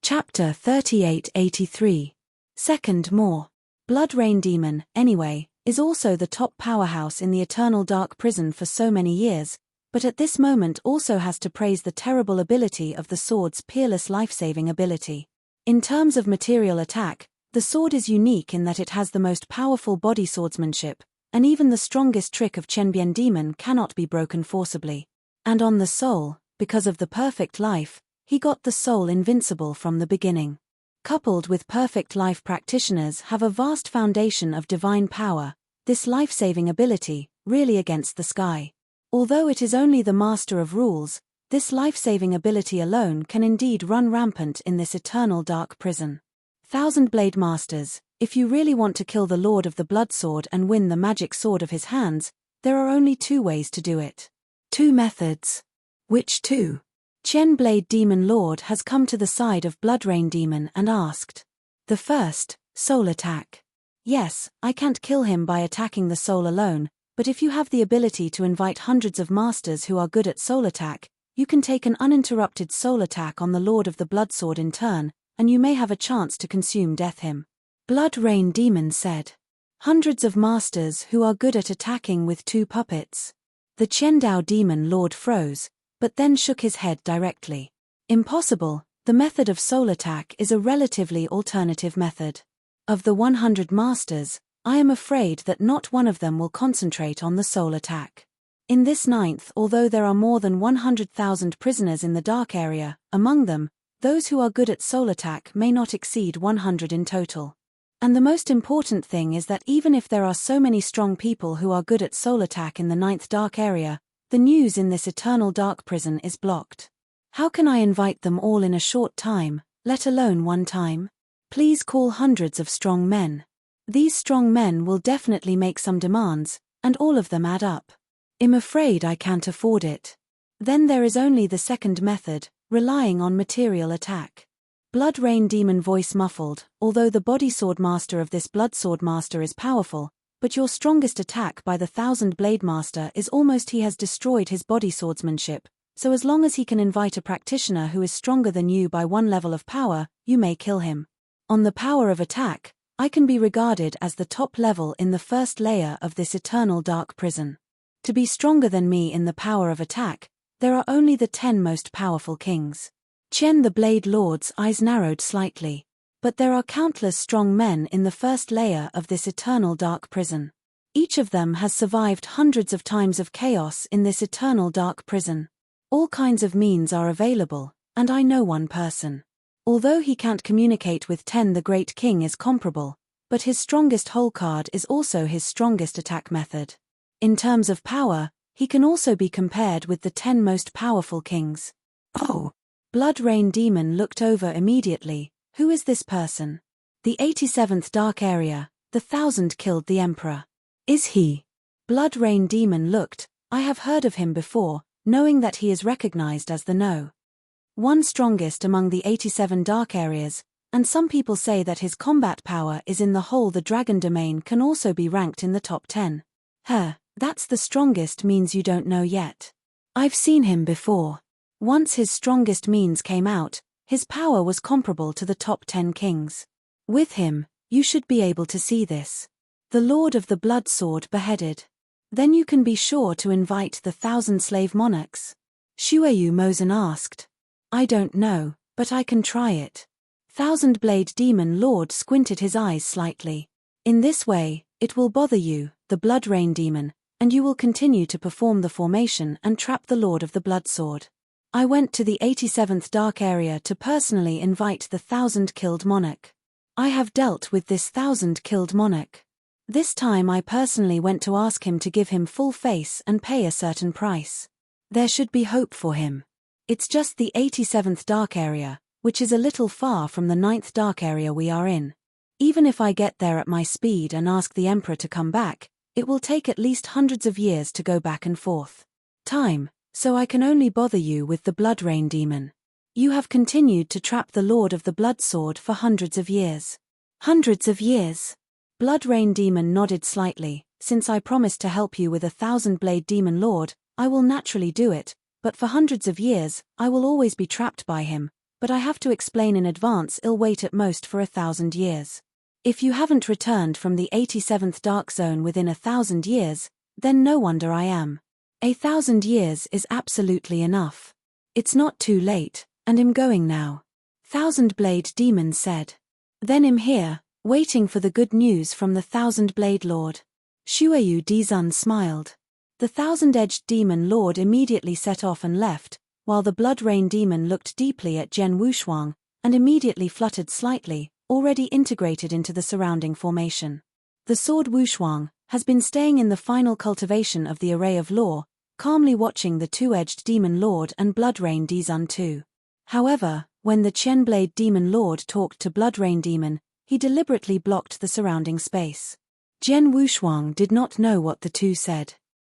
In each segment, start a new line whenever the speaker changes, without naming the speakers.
Chapter 3883. Second More. Blood Rain Demon, anyway, is also the top powerhouse in the eternal dark prison for so many years, but at this moment also has to praise the terrible ability of the sword's peerless life-saving ability. In terms of material attack, the sword is unique in that it has the most powerful body swordsmanship, and even the strongest trick of Qianbian demon cannot be broken forcibly. And on the soul, because of the perfect life, he got the soul invincible from the beginning. Coupled with perfect life practitioners have a vast foundation of divine power, this life-saving ability, really against the sky. Although it is only the master of rules, this life-saving ability alone can indeed run rampant in this eternal dark prison. Thousand Blade Masters, if you really want to kill the Lord of the Blood Sword and win the magic sword of his hands, there are only two ways to do it. Two methods. Which two? Qian Blade Demon Lord has come to the side of Blood Rain Demon and asked. The first, soul attack. Yes, I can't kill him by attacking the soul alone, but if you have the ability to invite hundreds of masters who are good at soul attack, you can take an uninterrupted soul attack on the Lord of the Blood Sword in turn, and you may have a chance to consume death him. Blood Rain Demon said. Hundreds of masters who are good at attacking with two puppets. The Qiandao Demon Lord froze, but then shook his head directly. Impossible, the method of soul attack is a relatively alternative method. Of the 100 masters, I am afraid that not one of them will concentrate on the soul attack. In this ninth, although there are more than 100,000 prisoners in the dark area, among them, those who are good at soul attack may not exceed 100 in total. And the most important thing is that even if there are so many strong people who are good at soul attack in the ninth dark area, the news in this eternal dark prison is blocked. How can I invite them all in a short time, let alone one time? Please call hundreds of strong men. These strong men will definitely make some demands, and all of them add up. I'm afraid I can't afford it. Then there is only the second method, relying on material attack. Blood Rain Demon voice muffled, although the body sword master of this blood sword master is powerful, but your strongest attack by the Thousand Blade Master is almost he has destroyed his body swordsmanship, so as long as he can invite a practitioner who is stronger than you by one level of power, you may kill him. On the power of attack, I can be regarded as the top level in the first layer of this eternal dark prison. To be stronger than me in the power of attack, there are only the 10 most powerful kings. Qian the Blade Lord's eyes narrowed slightly. But there are countless strong men in the first layer of this eternal dark prison. Each of them has survived hundreds of times of chaos in this eternal dark prison. All kinds of means are available, and I know one person. Although he can't communicate with 10, the Great King is comparable, but his strongest hole card is also his strongest attack method. In terms of power, he can also be compared with the 10 most powerful kings. Oh! Blood Rain Demon looked over immediately. Who is this person? The 87th Dark Area, the 1000 killed the Emperor. Is he? Blood Rain Demon looked. I have heard of him before, knowing that he is recognized as the No. 1 strongest among the 87 Dark Areas, and some people say that his combat power is in the whole. The Dragon Domain can also be ranked in the top 10. That's the strongest means you don't know yet. I've seen him before. Once his strongest means came out, his power was comparable to the top 10 kings. With him, you should be able to see this. The Lord of the Blood Sword beheaded. Then you can be sure to invite the 1000 slave monarchs. Shuayu Mosen asked. I don't know, but I can try it. Thousand Blade Demon Lord squinted his eyes slightly. In this way, it will bother you, the Blood Rain Demon, and you will continue to perform the formation and trap the Lord of the Blood Sword. I went to the 87th Dark Area to personally invite the 1000 killed monarch. I have dealt with this 1000 killed monarch. This time I personally went to ask him to give him full face and pay a certain price. There should be hope for him. It's just the 87th Dark Area, which is a little far from the 9th Dark Area we are in. Even if I get there at my speed and ask the Emperor to come back, it will take at least hundreds of years to go back and forth. Time. So I can only bother you with the Blood Rain Demon. You have continued to trap the Lord of the Blood Sword for hundreds of years. Hundreds of years? Blood Rain Demon nodded slightly. Since I promised to help you with a 1000 Blade Demon Lord, I will naturally do it, but for hundreds of years, I will always be trapped by him, but I have to explain in advance I'll wait at most for 1,000 years. If you haven't returned from the 87th Dark Zone within 1,000 years, then no wonder I am. 1,000 years is absolutely enough. It's not too late, and I'm going now. Thousand Blade Demon said. Then I'm here, waiting for the good news from the Thousand Blade Lord. Shuayu Dizun smiled. The Thousand-Edged Demon Lord immediately set off and left, while the Blood Rain Demon looked deeply at Zhen Wushuang, and immediately fluttered slightly, already integrated into the surrounding formation. The Sword Wushuang has been staying in the final cultivation of the array of law, calmly watching the Two-Edged Demon Lord and Blood Rain Dizun too. However, when the Chen Blade Demon Lord talked to Blood Rain Demon, he deliberately blocked the surrounding space. Zhen Wushuang did not know what the two said.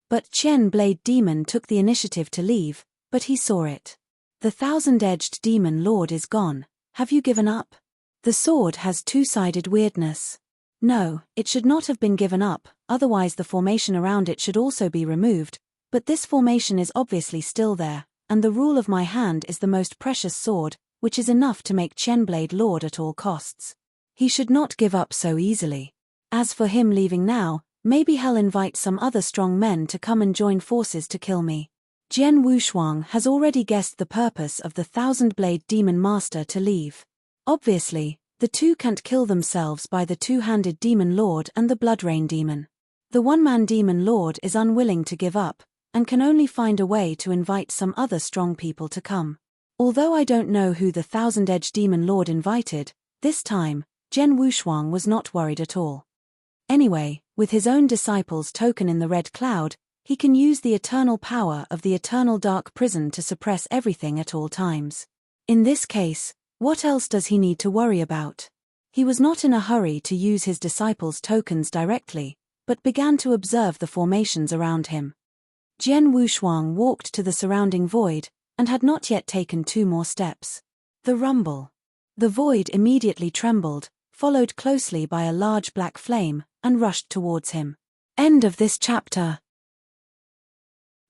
But Chen Blade Demon took the initiative to leave, but he saw it. The Thousand-Edged Demon Lord is gone. Have you given up? The sword has two-sided weirdness. No, it should not have been given up, otherwise the formation around it should also be removed, but this formation is obviously still there, and the rule of my hand is the most precious sword, which is enough to make Chen Blade Lord at all costs. He should not give up so easily. As for him leaving now, maybe he'll invite some other strong men to come and join forces to kill me. Zhen Wushuang has already guessed the purpose of the Thousand Blade Demon Master to leave. Obviously, the two can't kill themselves by the Two-Handed Demon Lord and the Blood Rain Demon. The One-Man Demon Lord is unwilling to give up, and can only find a way to invite some other strong people to come. Although I don't know who the Thousand-Edged Demon Lord invited, this time, Zhen Wushuang was not worried at all. Anyway, with his own disciple's token in the red cloud, he can use the eternal power of the eternal dark prison to suppress everything at all times. In this case, what else does he need to worry about? He was not in a hurry to use his disciple's tokens directly, but began to observe the formations around him. Zhen Wushuang walked to the surrounding void, and had not yet taken 2 more steps. The rumble. The void immediately trembled, followed closely by a large black flame, and rushed towards him. End of this chapter.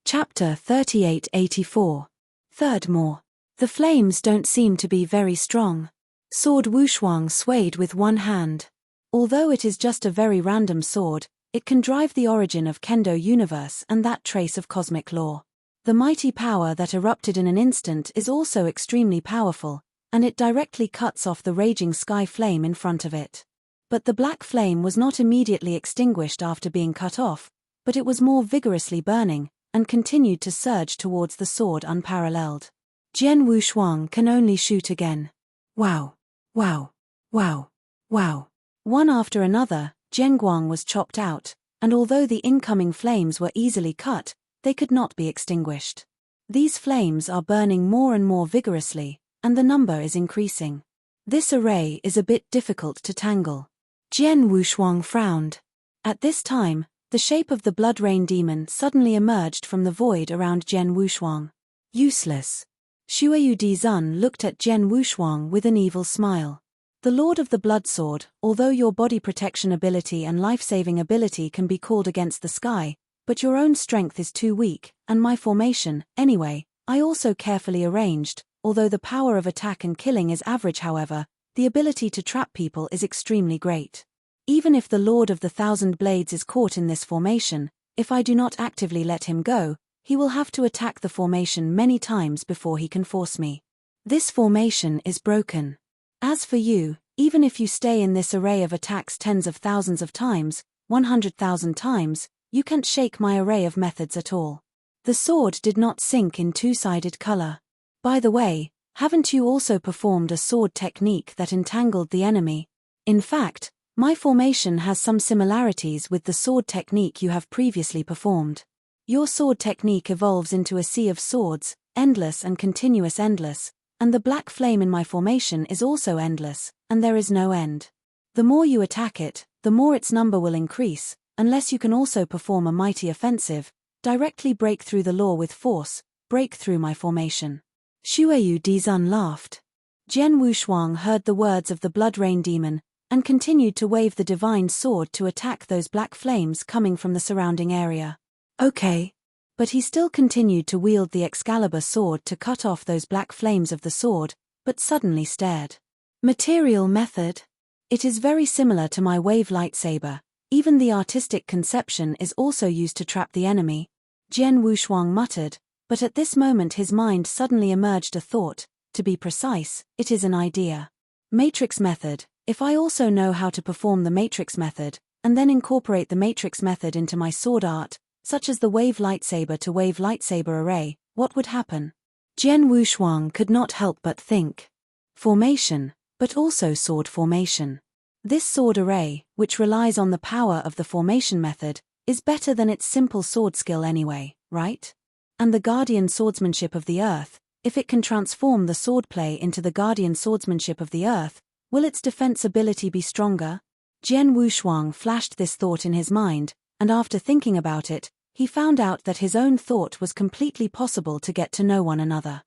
Chapter 3884. Third more. The flames don't seem to be very strong. Sword Wushuang swayed with one hand. Although it is just a very random sword, it can drive the origin of Kendo universe and that trace of cosmic law. The mighty power that erupted in an instant is also extremely powerful, and it directly cuts off the raging sky flame in front of it. But the black flame was not immediately extinguished after being cut off, but it was more vigorously burning, and continued to surge towards the sword unparalleled. Zhen Wushuang can only shoot again. Wow. Wow. Wow. Wow. One after another, Zhenguang was chopped out, and although the incoming flames were easily cut, they could not be extinguished. These flames are burning more and more vigorously, and the number is increasing. This array is a bit difficult to tangle. Zhen Wushuang frowned. At this time, the shape of the Blood Rain Demon suddenly emerged from the void around Zhen Wushuang. Useless. Shuayu Dizun looked at Zhen Wushuang with an evil smile. The Lord of the Blood Sword, although your body protection ability and life-saving ability can be called against the sky, but your own strength is too weak, and my formation, anyway, I also carefully arranged, although the power of attack and killing is average however, the ability to trap people is extremely great. Even if the Lord of the Thousand Blades is caught in this formation, if I do not actively let him go, he will have to attack the formation many times before he can force me. This formation is broken. As for you, even if you stay in this array of attacks tens of thousands of times, 100,000 times, you can't shake my array of methods at all. The sword did not sink in two-sided color. By the way, haven't you also performed a sword technique that entangled the enemy? In fact, my formation has some similarities with the sword technique you have previously performed. Your sword technique evolves into a sea of swords, endless and continuous endless, and the black flame in my formation is also endless, and there is no end. The more you attack it, the more its number will increase, unless you can also perform a mighty offensive, directly break through the law with force, break through my formation. Shuayu Dizun laughed. Zhen Wushuang heard the words of the Blood Rain Demon, and continued to wave the divine sword to attack those black flames coming from the surrounding area. Okay. But he still continued to wield the Excalibur sword to cut off those black flames of the sword, but suddenly stared. Material method? It is very similar to my wave lightsaber. Even the artistic conception is also used to trap the enemy, Jian Wushuang muttered, but at this moment his mind suddenly emerged a thought. To be precise, it is an idea. Matrix method. If I also know how to perform the matrix method, and then incorporate the matrix method into my sword art, such as the wave lightsaber to wave lightsaber array, what would happen? Jian Wushuang could not help but think. Formation, but also sword formation. This sword array, which relies on the power of the formation method, is better than its simple sword skill anyway, right? And the guardian swordsmanship of the earth, if it can transform the swordplay into the guardian swordsmanship of the earth, will its defense ability be stronger? Jian Wushuang flashed this thought in his mind, and after thinking about it, he found out that his own thought was completely possible to get to know one another.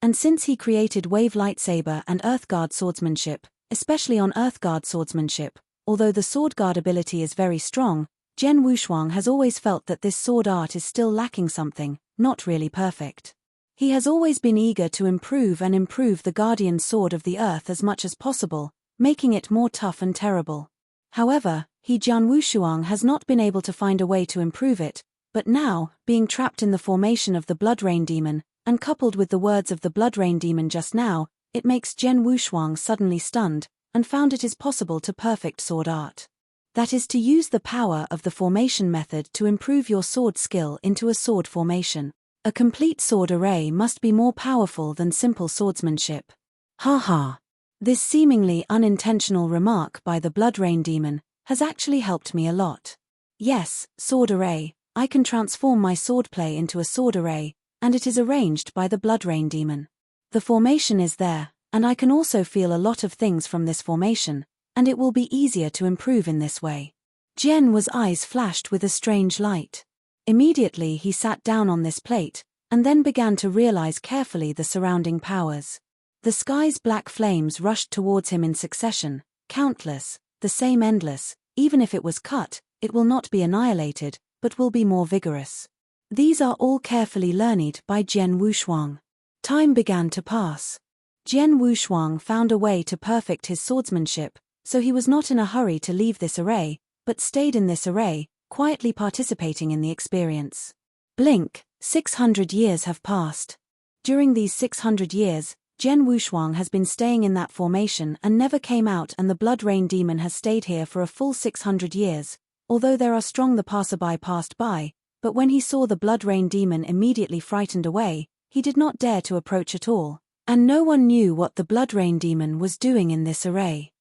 And since he created wave lightsaber and earthguard swordsmanship, especially on earthguard swordsmanship, although the swordguard ability is very strong, Jian Wushuang has always felt that this sword art is still lacking something, not really perfect. He has always been eager to improve the guardian sword of the earth as much as possible, making it more tough and terrible. However, Jian Wushuang has not been able to find a way to improve it, but now, being trapped in the formation of the Blood Rain Demon, and coupled with the words of the Blood Rain Demon just now, it makes Jian Wushuang suddenly stunned, and found it is possible to perfect sword art. That is to use the power of the formation method to improve your sword skill into a sword formation. A complete sword array must be more powerful than simple swordsmanship. Haha. This seemingly unintentional remark by the Blood Rain Demon has actually helped me a lot. Yes, sword array, I can transform my swordplay into a sword array, and it is arranged by the Blood Rain Demon. The formation is there, and I can also feel a lot of things from this formation, and it will be easier to improve in this way. Jian's eyes flashed with a strange light. Immediately he sat down on this plate, and then began to realize carefully the surrounding powers. The sky's black flames rushed towards him in succession, countless, the same endless. Even if it was cut, it will not be annihilated, but will be more vigorous. These are all carefully learned by Jian Wushuang. Time began to pass. Jian Wushuang found a way to perfect his swordsmanship, so he was not in a hurry to leave this array, but stayed in this array, quietly participating in the experience. Blink, 600 years have passed. During these 600 years, Jian Wushuang has been staying in that formation and never came out, and the Blood Rain Demon has stayed here for a full 600 years, although there are strong the passerby passed by, but when he saw the Blood Rain Demon immediately frightened away, he did not dare to approach at all, and no one knew what the Blood Rain Demon was doing in this array.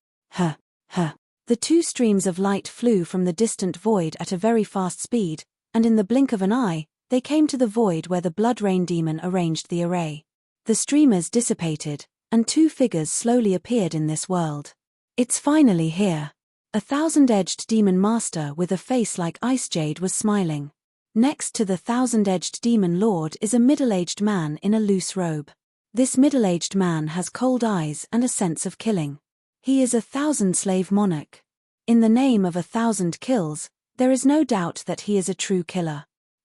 The two streams of light flew from the distant void at a very fast speed, and in the blink of an eye, they came to the void where the Blood Rain Demon arranged the array. The streamers dissipated, and two figures slowly appeared in this world. It's finally here. A thousand-edged demon master with a face like ice jade was smiling. Next to the thousand-edged demon lord is a middle-aged man in a loose robe. This middle-aged man has cold eyes and a sense of killing. He is a thousand-slave monarch. In the name of 1,000 kills, there is no doubt that he is a true killer.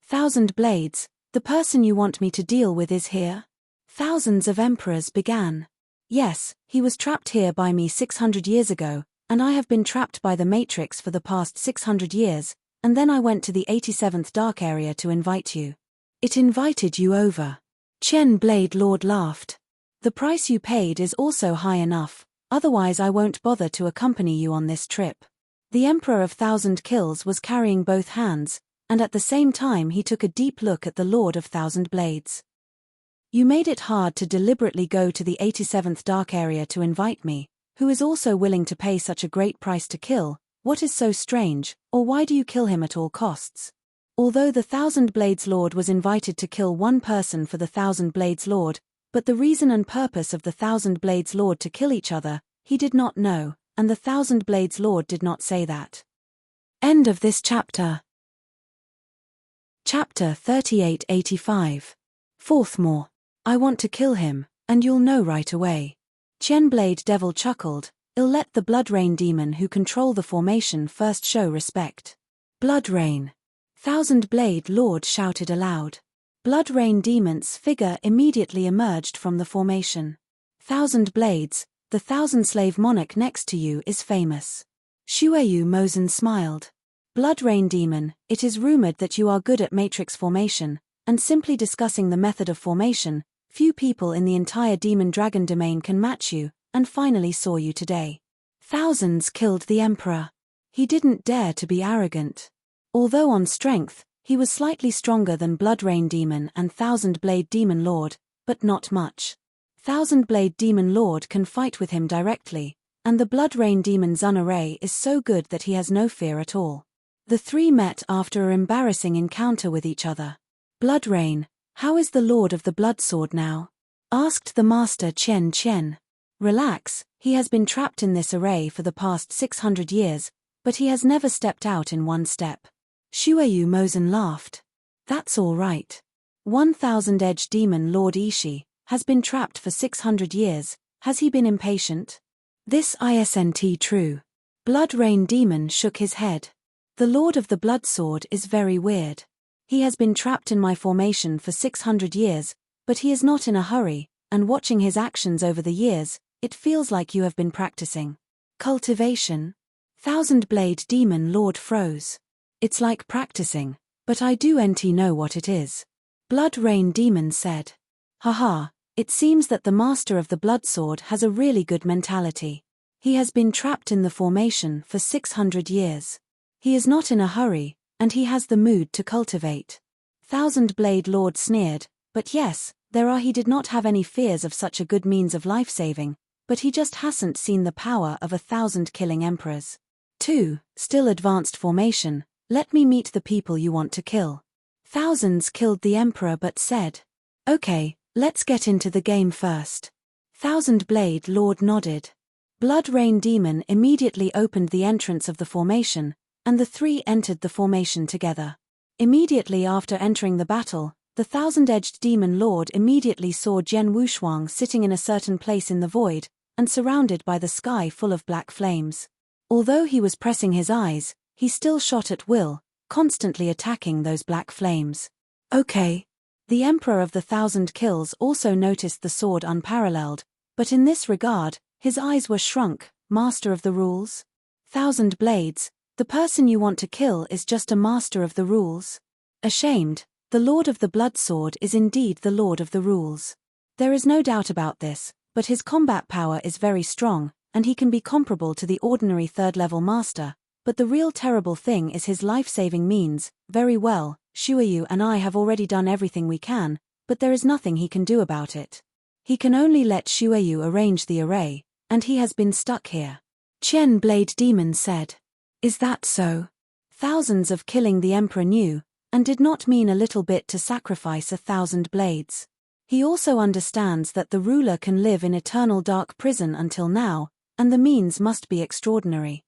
1,000 blades, the person you want me to deal with is here? Thousands of emperors began. Yes, he was trapped here by me 600 years ago, and I have been trapped by the Matrix for the past 600 years, and then I went to the 87th Dark Area to invite you. It invited you over. Chen Blade Lord laughed. The price you paid is also high enough, otherwise I won't bother to accompany you on this trip. The Emperor of 1,000 Kills was carrying both hands, and at the same time he took a deep look at the Lord of 1,000 Blades. You made it hard to deliberately go to the 87th Dark Area to invite me, who is also willing to pay such a great price to kill. What is so strange, or why do you kill him at all costs? Although the 1,000 Blades Lord was invited to kill one person for the 1,000 Blades Lord, but the reason and purpose of the 1,000 Blades Lord to kill each other, he did not know, and the 1,000 Blades Lord did not say that. End of this chapter. Chapter 3885. Fourth more. I want to kill him, and you'll know right away. Blade Devil chuckled. I'll let the Blood Rain Demon who control the formation first show respect. Blood Rain. 1,000 Blade Lord shouted aloud. Blood Rain Demon's figure immediately emerged from the formation. Thousand Blades, the thousand-slave monarch next to you is famous. Shueyu Mozen smiled. Blood Rain Demon, it is rumored that you are good at matrix formation, and simply discussing the method of formation, few people in the entire Demon Dragon domain can match you, and finally saw you today. Thousands killed the Emperor. He didn't dare to be arrogant. Although on strength, he was slightly stronger than Blood Rain Demon and Thousand Blade Demon Lord, but not much. Thousand Blade Demon Lord can fight with him directly, and the Blood Rain Demon Zun array is so good that he has no fear at all. The three met after an embarrassing encounter with each other. Blood Rain, how is the Lord of the Blood Sword now? Asked the Master Chen. Relax, he has been trapped in this array for the past 600 years, but he has never stepped out in one step. Shueyu Mozen laughed. That's all right. 1,000-edge Demon Lord Ishii has been trapped for 600 years, has he been impatient? This isn't true. Blood Rain Demon shook his head. The Lord of the Blood Sword is very weird. He has been trapped in my formation for 600 years, but he is not in a hurry, and watching his actions over the years, it feels like you have been practicing. Cultivation? Thousand Blade Demon Lord froze. It's like practicing, but I do know what it is. Blood Rain Demon said. Haha, it seems that the Master of the Blood Sword has a really good mentality. He has been trapped in the formation for 600 years. He is not in a hurry, and he has the mood to cultivate. Thousand Blade Lord sneered, but yes, he did not have any fears of such a good means of life-saving, but he just hasn't seen the power of 1,000 killing emperors. 2. Still advanced formation, let me meet the people you want to kill. Thousands killed the emperor but said. Okay, let's get into the game first. Thousand Blade Lord nodded. Blood Rain Demon immediately opened the entrance of the formation, and the three entered the formation together. Immediately after entering the battle, the thousand-edged Demon Lord immediately saw Jian Wushuang sitting in a certain place in the void, and surrounded by the sky full of black flames. Although he was pressing his eyes, he still shot at will, constantly attacking those black flames. Okay. The Emperor of the Thousand Kills also noticed the sword unparalleled, but in this regard, his eyes were shrunk. Master of the rules? Thousand Blades, the person you want to kill is just a master of the rules. Ashamed, the Lord of the Blood Sword is indeed the Lord of the rules. There is no doubt about this, but his combat power is very strong, and he can be comparable to the ordinary third-level master, but the real terrible thing is his life-saving means. Very well, Shueyu and I have already done everything we can, but there is nothing he can do about it. He can only let Shueyu arrange the array, and he has been stuck here. Chen Blade Demon said. Is that so? Thousands of killing the Emperor knew, and did not mean a little bit to sacrifice 1,000 blades. He also understands that the ruler can live in eternal dark prison until now, and the means must be extraordinary.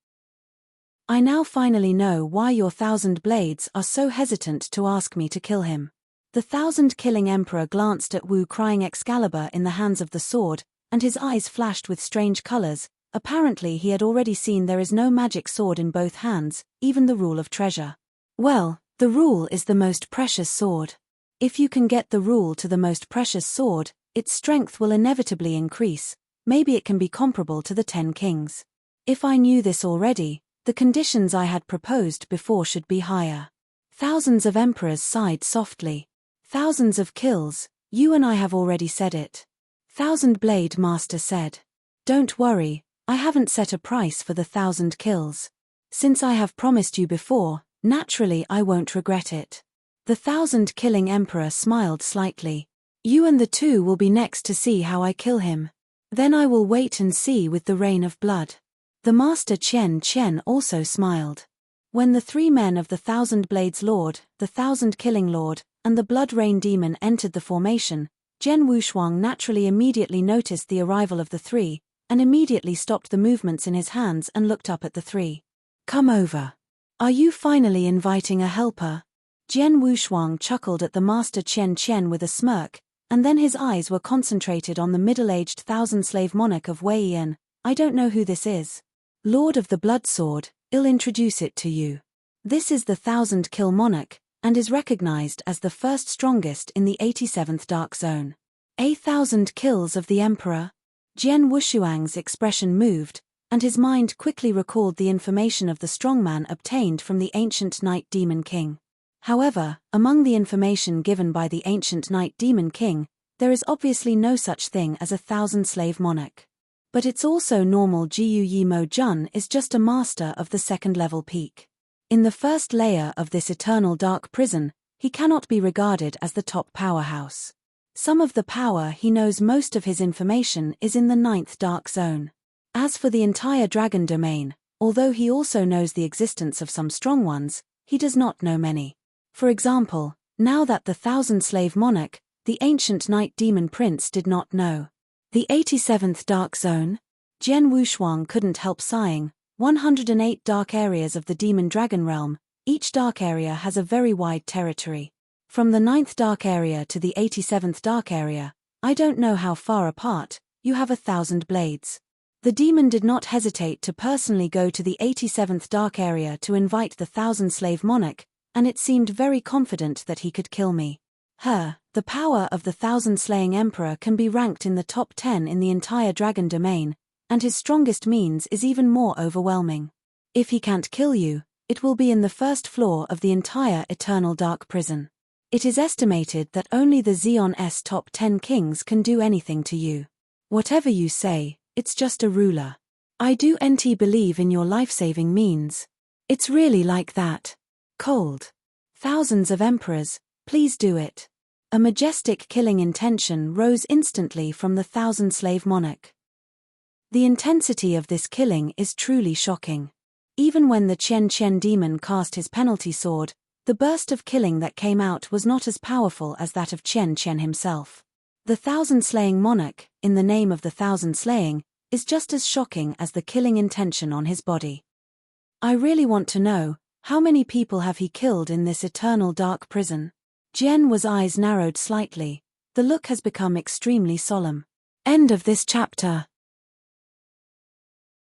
I now finally know why your 1,000 blades are so hesitant to ask me to kill him. The 1,000-killing emperor glanced at Wu crying Excalibur in the hands of the sword, and his eyes flashed with strange colors. Apparently he had already seen there is no magic sword in both hands, even the rule of treasure. Well, the rule is the most precious sword. If you can get the rule to the most precious sword, its strength will inevitably increase. Maybe it can be comparable to the 10 kings. If I knew this already, the conditions I had proposed before should be higher. Thousands of emperors sighed softly. Thousands of kills, you and I have already said it. Thousand Blade Master said. Don't worry, I haven't set a price for the 1,000 kills. Since I have promised you before, naturally I won't regret it. The 1,000-killing emperor smiled slightly. You and the two will be next to see how I kill him. Then I will wait and see with the rain of blood. The Master Chen also smiled. When the three men of the 1,000 Blades Lord, the 1,000-killing Lord, and the Blood Rain Demon entered the formation, Jian Wushuang naturally immediately noticed the arrival of the three, and immediately stopped the movements in his hands and looked up at the three. Come over. Are you finally inviting a helper? Jian Wushuang chuckled at the Master Chen with a smirk, and then his eyes were concentrated on the middle-aged 1,000-slave monarch of Weiyan. I don't know who this is. Lord of the Blood Sword, I'll introduce it to you. This is the 1,000-kill monarch, and is recognized as the first strongest in the 87th Dark Zone. 1,000 kills of the Emperor? Jian Wushuang's expression moved, and his mind quickly recalled the information of the strongman obtained from the ancient Night Demon King. However, among the information given by the ancient Night Demon King, there is obviously no such thing as a 1,000-slave monarch. But it's also normal Jiu Yi Mo Jun is just a master of the second-level peak. In the first layer of this eternal dark prison, he cannot be regarded as the top powerhouse. Some of the power he knows, most of his information is in the 9th dark zone. As for the entire dragon domain, although he also knows the existence of some strong ones, he does not know many. For example, now that the 1,000-slave monarch, the ancient Night Demon Prince, did not know the 87th dark zone, Jian Wushuang couldn't help sighing. 108 dark areas of the demon dragon realm, each dark area has a very wide territory. From the 9th dark area to the 87th dark area, I don't know how far apart, you have 1,000 blades. The demon did not hesitate to personally go to the 87th dark area to invite the 1,000-slave monarch, and it seemed very confident that he could kill me. The power of the 1,000-slaying emperor can be ranked in the top 10 in the entire dragon domain, and his strongest means is even more overwhelming. If he can't kill you, it will be in the first floor of the entire eternal dark prison. It is estimated that only the Xeon's top 10 kings can do anything to you. Whatever you say, it's just a ruler. I do not believe in your life-saving means. It's really like that. Cold. Thousands of emperors, please do it. A majestic killing intention rose instantly from the 1,000-slave monarch. The intensity of this killing is truly shocking. Even when the Qian demon cast his penalty sword, the burst of killing that came out was not as powerful as that of Qian himself. The 1,000-slaying monarch, in the name of the 1,000-slaying, is just as shocking as the killing intention on his body. I really want to know, how many people have he killed in this eternal dark prison? Jian's eyes narrowed slightly. The look has become extremely solemn. End of this chapter.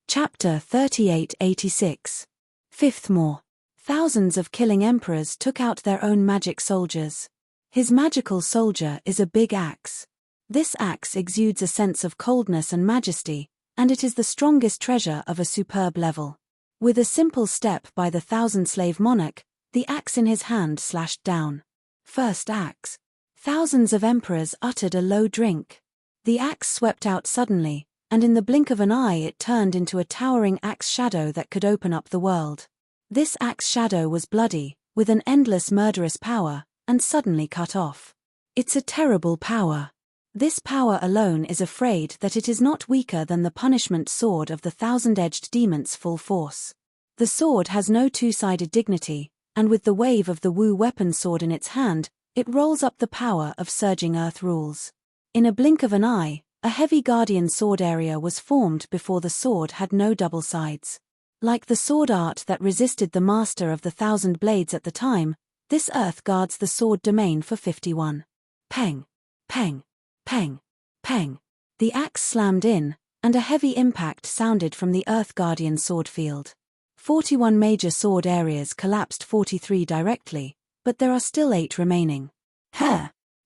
Chapter 3886. Fifth more. Thousands of killing emperors took out their own magic soldiers. His magical soldier is a big axe. This axe exudes a sense of coldness and majesty, and it is the strongest treasure of a superb level. With a simple step by the 1,000-slave monarch, the axe in his hand slashed down. First axe. Thousands of emperors uttered a low drink. The axe swept out suddenly, and in the blink of an eye it turned into a towering axe shadow that could open up the world. This axe shadow was bloody, with an endless murderous power, and suddenly cut off. It's a terrible power. This power alone is afraid that it is not weaker than the punishment sword of the 1,000-edged demon's full force. The sword has no two-sided dignity, and with the wave of the Wu weapon sword in its hand, it rolls up the power of surging earth rules. In a blink of an eye, a heavy guardian sword area was formed before the sword had no double sides. Like the sword art that resisted the master of the 1,000 blades at the time, this earth guards the sword domain for 51. Peng. Peng. Peng. Peng. The axe slammed in, and a heavy impact sounded from the earth guardian sword field. 41 major sword areas collapsed, 43 directly, but there are still 8 remaining.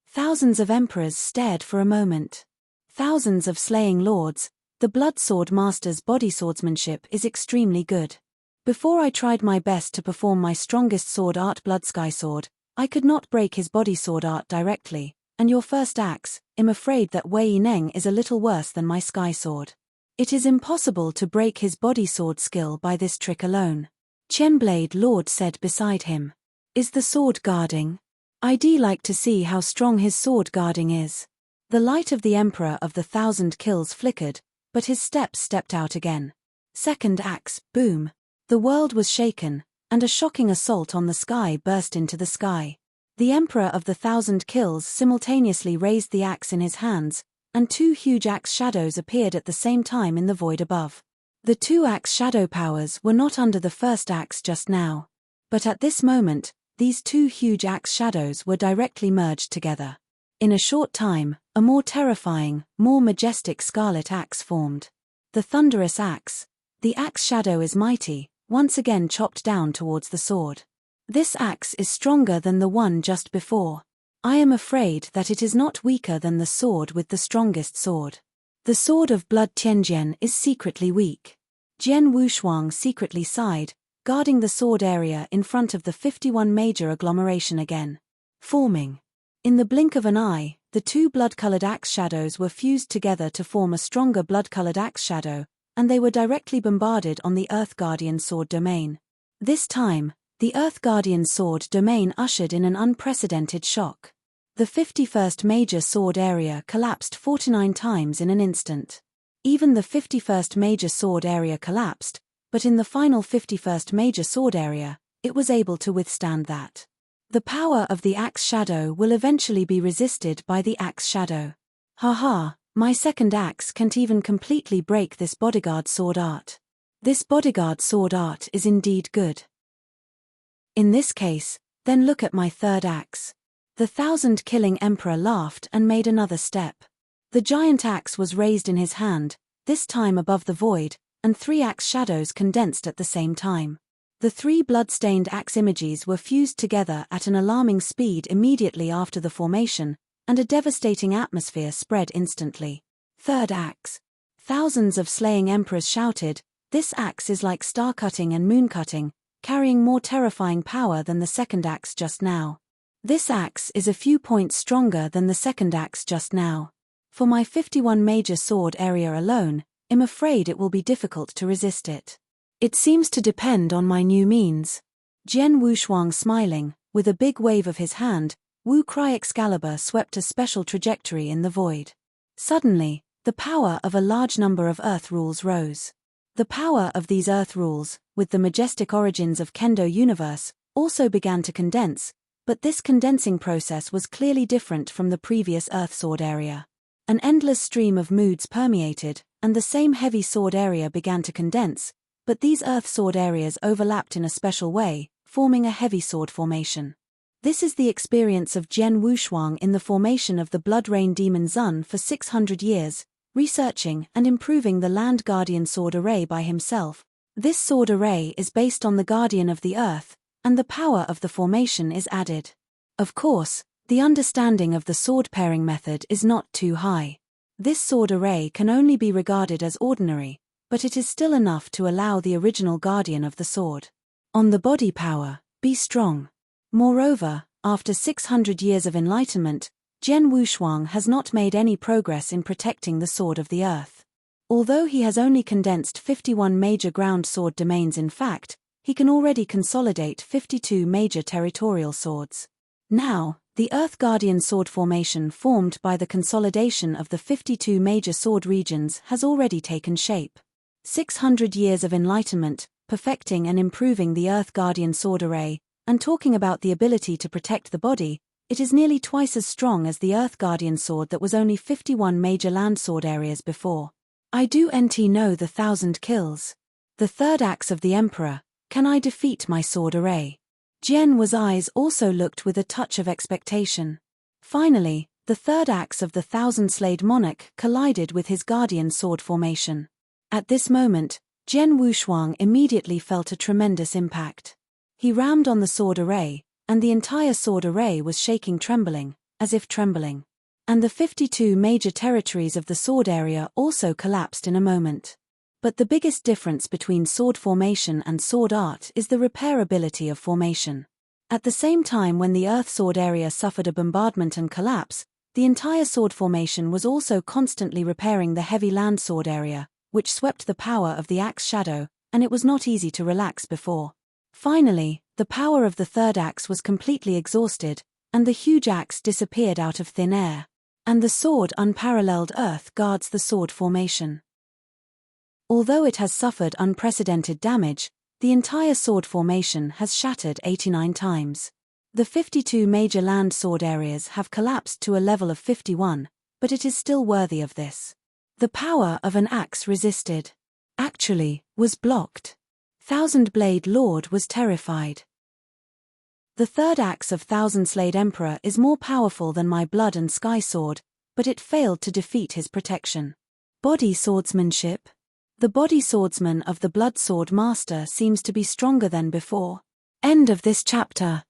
Thousands of emperors stared for a moment. Thousands of slaying lords. The blood sword master's body swordsmanship is extremely good. Before I tried my best to perform my strongest sword art blood sky sword, I could not break his body sword art directly, and your first axe, I'm afraid that Wei Neng is a little worse than my sky sword. It is impossible to break his body sword skill by this trick alone. Qianblade Lord said beside him. Is the sword guarding? I'd like to see how strong his sword guarding is. The light of the Emperor of the 1,000 kills flickered, but his steps stepped out again. Second axe, boom. The world was shaken, and a shocking assault on the sky burst into the sky. The Emperor of the 1,000 kills simultaneously raised the axe in his hands, and 2 huge axe shadows appeared at the same time in the void above. The 2 axe shadow powers were not under the first axe just now. But at this moment, these 2 huge axe shadows were directly merged together. In a short time, a more terrifying, more majestic scarlet axe formed. The thunderous axe. The axe shadow is mighty, once again chopped down towards the sword. This axe is stronger than the one just before. I am afraid that it is not weaker than the sword with the strongest sword. The sword of blood Tianjian is secretly weak. Jian Wushuang secretly sighed, guarding the sword area in front of the 51 major agglomeration again. Forming. In the blink of an eye, the two blood-colored axe shadows were fused together to form a stronger blood-colored axe shadow, and they were directly bombarded on the Earth Guardian sword domain. This time, the Earth Guardian sword domain ushered in an unprecedented shock. The 51st major sword area collapsed 49 times in an instant. Even the 51st major sword area collapsed, but in the final 51st major sword area, it was able to withstand that. The power of the axe shadow will eventually be resisted by the axe shadow. Haha, my second axe can't even completely break this bodyguard sword art. This bodyguard sword art is indeed good. In this case, then look at my third axe. The 1,000-killing emperor laughed and made another step. The giant axe was raised in his hand, this time above the void, and 3 axe shadows condensed at the same time. The 3 blood-stained axe images were fused together at an alarming speed immediately after the formation, and a devastating atmosphere spread instantly. Third axe. Thousands of slaying emperors shouted, "This axe is like star-cutting and moon-cutting, carrying more terrifying power than the second axe just now. This axe is a few points stronger than the second axe just now. For my 51 major sword area alone, I'm afraid it will be difficult to resist it. It seems to depend on my new means." Jian Wushuang smiling, with a big wave of his hand, Wu Cry Excalibur swept a special trajectory in the void. Suddenly, the power of a large number of earth rules rose. The power of these earth rules, with the majestic origins of Kendo universe, also began to condense, but this condensing process was clearly different from the previous earth sword area. An endless stream of moods permeated, and the same heavy sword area began to condense, but these earth sword areas overlapped in a special way, forming a heavy sword formation. This is the experience of Jian Wushuang in the formation of the Blood Rain Demon Zun for 600 years, researching and improving the Land Guardian sword array by himself. This sword array is based on the Guardian of the Earth, and the power of the formation is added. Of course, the understanding of the sword pairing method is not too high. This sword array can only be regarded as ordinary, but it is still enough to allow the original Guardian of the sword. On the body power, be strong. Moreover, after 600 years of enlightenment, Jian Wushuang has not made any progress in protecting the sword of the earth. Although he has only condensed 51 major ground sword domains, in fact, he can already consolidate 52 major territorial swords. Now, the Earth Guardian sword formation formed by the consolidation of the 52 major sword regions has already taken shape. 600 years of enlightenment, perfecting and improving the Earth Guardian sword array, and talking about the ability to protect the body, it is nearly twice as strong as the Earth Guardian sword that was only 51 major land sword areas before. I do know the 1,000 kills. The third axe of the Emperor. Can I defeat my sword array? Jian Wu's eyes also looked with a touch of expectation. Finally, the third axe of the 1,000-slayed monarch collided with his guardian sword formation. At this moment, Jian Wushuang immediately felt a tremendous impact. He rammed on the sword array, and the entire sword array was shaking, trembling, as if trembling. And the 52 major territories of the sword area also collapsed in a moment. But the biggest difference between sword formation and sword art is the repairability of formation. At the same time, when the earth sword area suffered a bombardment and collapse, the entire sword formation was also constantly repairing the heavy land sword area, which swept the power of the axe shadow, and it was not easy to relax before. Finally, the power of the third axe was completely exhausted, and the huge axe disappeared out of thin air. And the sword unparalleled earth guards the sword formation. Although it has suffered unprecedented damage, the entire sword formation has shattered 89 times. The 52 major land sword areas have collapsed to a level of 51, but it is still worthy of this. The power of an axe resisted. Actually, was blocked. Thousand-Blade Lord was terrified. The third axe of Thousand-Slayed Emperor is more powerful than my Blood and Sky sword, but it failed to defeat his protection. Body swordsmanship. The body swordsman of the Blood Sword Master seems to be stronger than before. End of this chapter.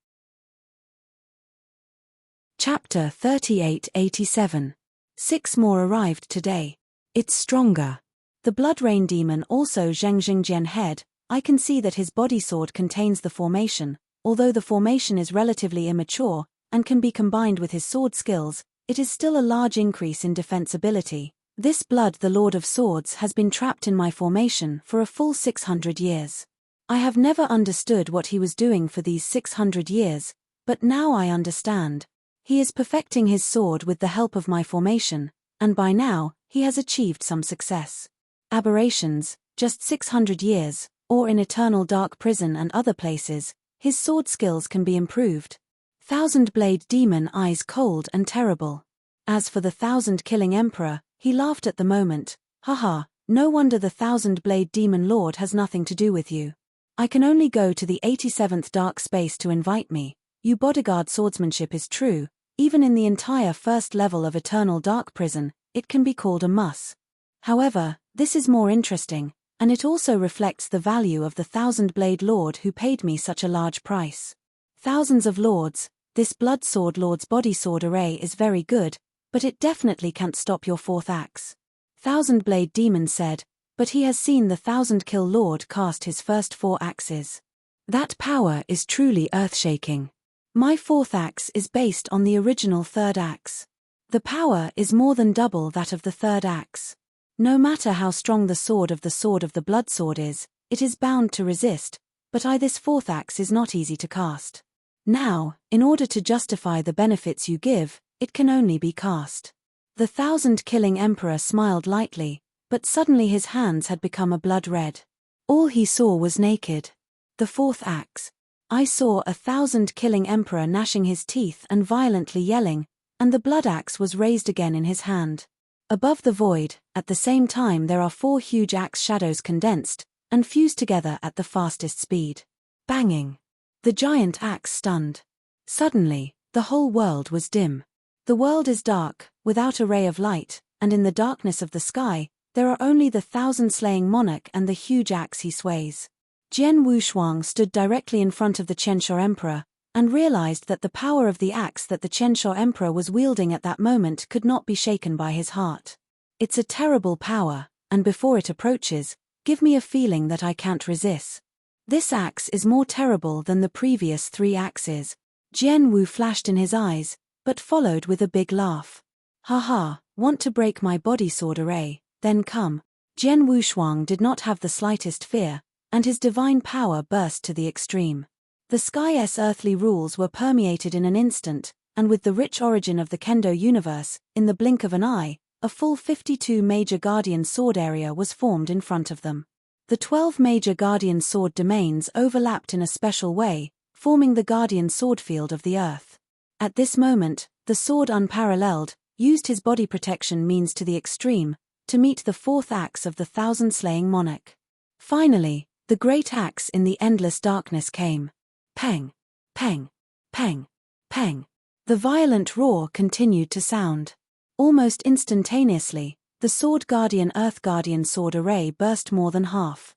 Chapter 3887. 6 more arrived today. It's stronger. The Blood Rain Demon also Zheng head. I can see that his body sword contains the formation. Although the formation is relatively immature, and can be combined with his sword skills, it is still a large increase in defensibility. This Blood the Lord of Swords has been trapped in my formation for a full 600 years. I have never understood what he was doing for these 600 years, but now I understand. He is perfecting his sword with the help of my formation, and by now, he has achieved some success. Aberrations, just 600 years, or in Eternal Dark Prison and other places, his sword skills can be improved. Thousand Blade Demon eyes cold and terrible. As for the Thousand Killing Emperor, he laughed at the moment. Haha, no wonder the Thousand Blade Demon Lord has nothing to do with you. I can only go to the 87th dark space to invite me. You bodyguard swordsmanship is true, even in the entire first level of Eternal Dark Prison, it can be called a muss. However, this is more interesting, and it also reflects the value of the Thousand Blade Lord who paid me such a large price. Thousands of lords, this Blood Sword Lord's body sword array is very good, but it definitely can't stop your fourth axe. Thousand Blade Demon said, but he has seen the Thousand Kill Lord cast his first 4 axes. That power is truly earth-shaking. My fourth axe is based on the original third axe. The power is more than double that of the third axe. No matter how strong the sword of the blood sword is, it is bound to resist, but this fourth axe is not easy to cast. Now, in order to justify the benefits you give, it can only be cast. The Thousand Killing Emperor smiled lightly, but suddenly his hands had become a blood red. All he saw was naked. The fourth axe. I saw a Thousand Killing Emperor gnashing his teeth and violently yelling, and the blood axe was raised again in his hand. Above the void, at the same time there are 4 huge axe shadows condensed, and fused together at the fastest speed. Banging. The giant axe stunned. Suddenly, the whole world was dim. The world is dark, without a ray of light, and in the darkness of the sky, there are only the 1,000-slaying monarch and the huge axe he sways. Jian Wushuang stood directly in front of the Qianshou Emperor, and realized that the power of the axe that the Qianshou Emperor was wielding at that moment could not be shaken by his heart. It's a terrible power, and before it approaches, give me a feeling that I can't resist. This axe is more terrible than the previous 3 axes. Jian Wu flashed in his eyes, but followed with a big laugh. Haha, want to break my body sword array, then come. Jian Wushuang did not have the slightest fear, and his divine power burst to the extreme. The sky's earthly rules were permeated in an instant, and with the rich origin of the Kendo universe, in the blink of an eye, a full 52 major Guardian Sword area was formed in front of them. The 12 major Guardian Sword domains overlapped in a special way, forming the Guardian Sword field of the earth. At this moment, the sword unparalleled, used his body protection means to the extreme, to meet the fourth axe of the 1,000-slaying monarch. Finally, the great axe in the endless darkness came. Peng, peng, peng, peng. The violent roar continued to sound. Almost instantaneously, the Sword Guardian Earth Guardian Sword array burst more than half.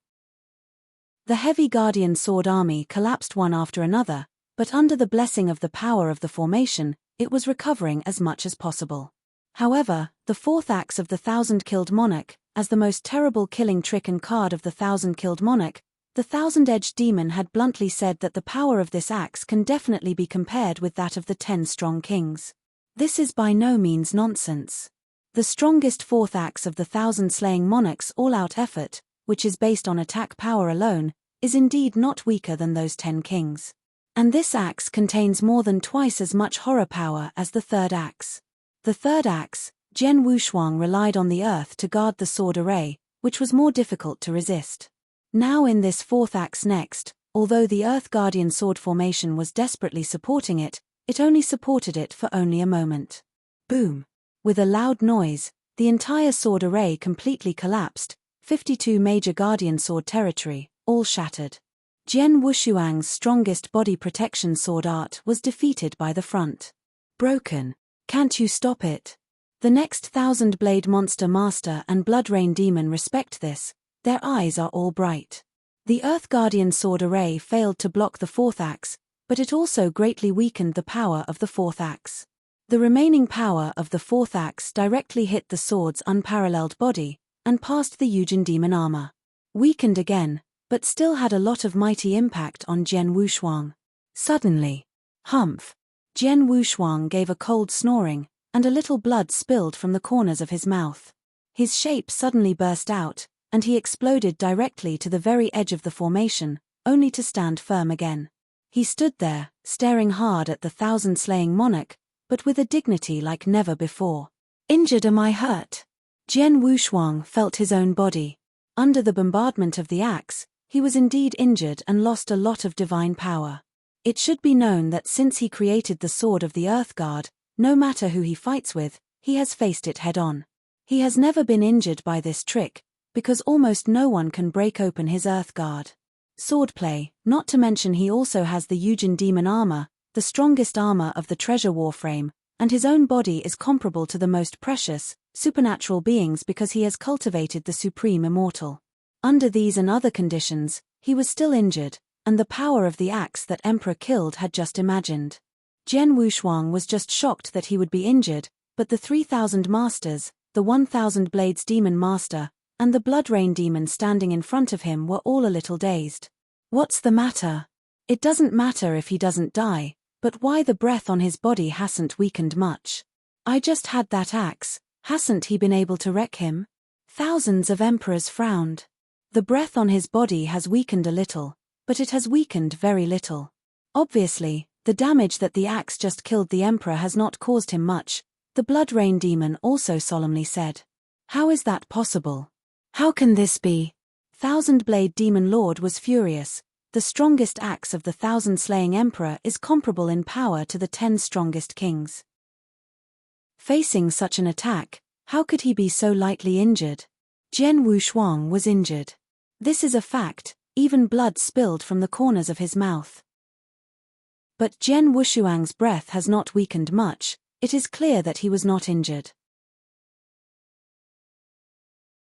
The heavy Guardian Sword army collapsed one after another, but under the blessing of the power of the formation, it was recovering as much as possible. However, the fourth axe of the 1,000-killed monarch, as the most terrible killing trick and card of the 1,000-killed monarch, the 1,000-edged demon had bluntly said that the power of this axe can definitely be compared with that of the 10 strong kings. This is by no means nonsense. The strongest fourth axe of the 1,000-slaying monarch's all-out effort, which is based on attack power alone, is indeed not weaker than those 10 kings. And this axe contains more than twice as much horror power as the third axe. The third axe, Jian Wushuang relied on the earth to guard the sword array, which was more difficult to resist. Now in this fourth axe next, although the Earth Guardian sword formation was desperately supporting it, it only supported it for only a moment. Boom! With a loud noise, the entire sword array completely collapsed, 52 major Guardian sword territory, all shattered. Jian Wushuang's strongest body protection sword art was defeated by the front. Broken. Can't you stop it? The next 1,000-blade monster master and Blood Rain demon respect this. Their eyes are all bright. The Earth Guardian sword array failed to block the fourth axe, but it also greatly weakened the power of the fourth axe. The remaining power of the fourth axe directly hit the sword's unparalleled body, and past the Yujin demon armor. Weakened again, but still had a lot of mighty impact on Jian Wushuang. Suddenly, humph! Jian Wushuang gave a cold snoring, and a little blood spilled from the corners of his mouth. His shape suddenly burst out, and he exploded directly to the very edge of the formation, only to stand firm again. He stood there, staring hard at the thousand-slaying monarch, but with a dignity like never before. Injured? Am I hurt? Jian Wushuang felt his own body. Under the bombardment of the axe, he was indeed injured and lost a lot of divine power. It should be known that since he created the sword of the Earth Guard, no matter who he fights with, he has faced it head-on. He has never been injured by this trick, because almost no one can break open his Earth Guard. Swordplay, not to mention he also has the Yujin demon armor, the strongest armor of the treasure warframe, and his own body is comparable to the most precious, supernatural beings because he has cultivated the supreme immortal. Under these and other conditions, he was still injured, and the power of the axe that Emperor killed had just imagined. Jian Wushuang was just shocked that he would be injured, but the 3,000 masters, the 1,000 blades demon master, and the blood rain demon standing in front of him were all a little dazed. What's the matter? It doesn't matter if he doesn't die, but why the breath on his body hasn't weakened much? I just had that axe, hasn't he been able to wreck him? Thousands of emperors frowned. The breath on his body has weakened a little, but it has weakened very little. Obviously, the damage that the axe just killed the emperor has not caused him much, the blood rain demon also solemnly said. How is that possible? How can this be? Thousand Blade Demon Lord was furious. The strongest axe of the thousand-slaying emperor is comparable in power to the 10 strongest kings. Facing such an attack, how could he be so lightly injured? Jian Wushuang was injured. This is a fact, even blood spilled from the corners of his mouth. But Jian Wushuang's breath has not weakened much, it is clear that he was not injured.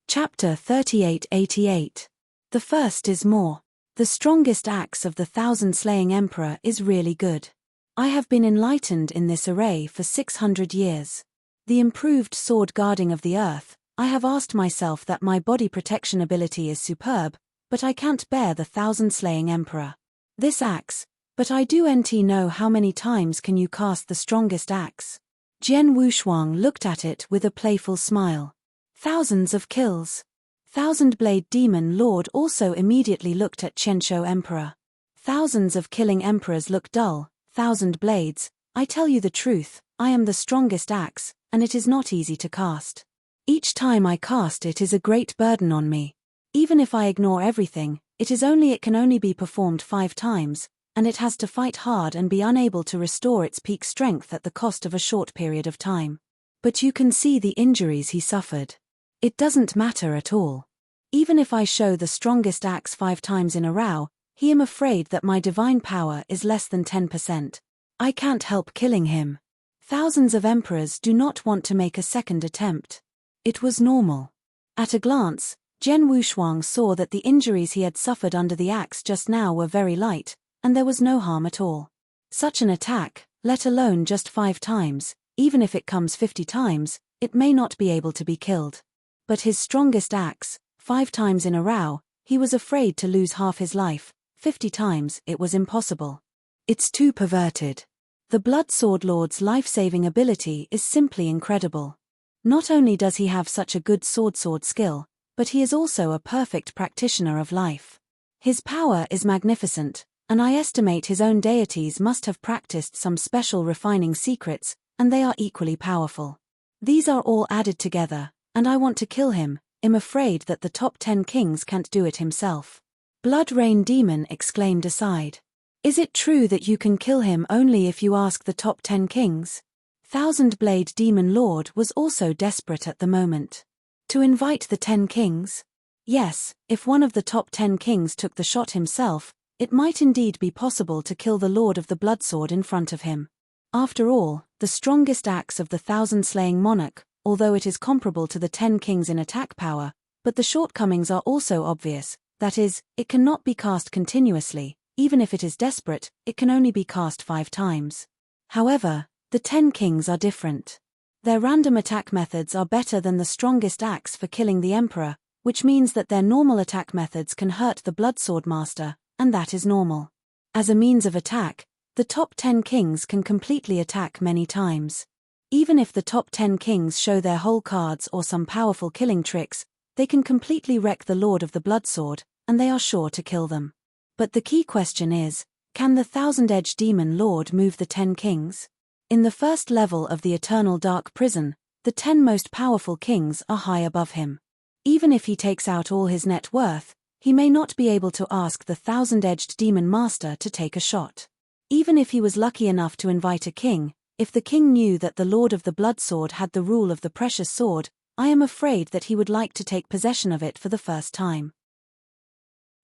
Chapter 3888. The first is more. The strongest axe of the thousand-slaying emperor is really good. I have been enlightened in this array for 600 years. The improved sword guarding of the earth, I have asked myself that my body protection ability is superb, but I can't bear the thousand-slaying emperor. This axe, but I do know how many times can you cast the strongest axe? Jian Wushuang looked at it with a playful smile. Thousands of kills. Thousand Blade Demon Lord also immediately looked at Qianshou Emperor. Thousands of killing emperors look dull, thousand blades, I tell you the truth, I am the strongest axe, and it is not easy to cast. Each time I cast it is a great burden on me. Even if I ignore everything, it can only be performed 5 times, and it has to fight hard and be unable to restore its peak strength at the cost of a short period of time. But you can see the injuries he suffered. It doesn't matter at all. Even if I show the strongest axe 5 times in a row, I am afraid that my divine power is less than 10%. I can't help killing him. Thousands of emperors do not want to make a second attempt. It was normal. At a glance, Jian Wushuang saw that the injuries he had suffered under the axe just now were very light, and there was no harm at all. Such an attack, let alone just 5 times, even if it comes 50 times, it may not be able to be killed. But his strongest axe, 5 times in a row, he was afraid to lose half his life, 50 times it was impossible. It's too perverted. The Blood Sword Lord's life-saving ability is simply incredible. Not only does he have such a good sword skill, but he is also a perfect practitioner of life. His power is magnificent, and I estimate his own deities must have practiced some special refining secrets, and they are equally powerful. These are all added together, and I want to kill him. I'm afraid that the top 10 kings can't do it himself. Blood Rain Demon exclaimed aside. Is it true that you can kill him only if you ask the top 10 kings? Thousand Blade Demon Lord was also desperate at the moment. To invite the 10 kings? Yes, if one of the top 10 kings took the shot himself, it might indeed be possible to kill the Lord of the Bloodsword in front of him. After all, the strongest axe of the thousand-slaying monarch, although it is comparable to the 10 kings in attack power, but the shortcomings are also obvious, that is, it cannot be cast continuously, even if it is desperate, it can only be cast 5 times. However, The 10 kings are different. Their random attack methods are better than the strongest axe for killing the emperor, which means that their normal attack methods can hurt the Bloodsword Master, and that is normal. As a means of attack, the top 10 kings can completely attack many times. Even if the top 10 kings show their whole cards or some powerful killing tricks, they can completely wreck the Lord of the Bloodsword, and they are sure to kill them. But the key question is, can the Thousand-Edged Demon Lord move the 10 kings? In the first level of the Eternal Dark Prison, the 10 most powerful kings are high above him. Even if he takes out all his net worth, he may not be able to ask the Thousand-Edged Demon Master to take a shot. Even if he was lucky enough to invite a king, if the king knew that the Lord of the Bloodsword had the rule of the precious sword, I am afraid that he would like to take possession of it for the first time.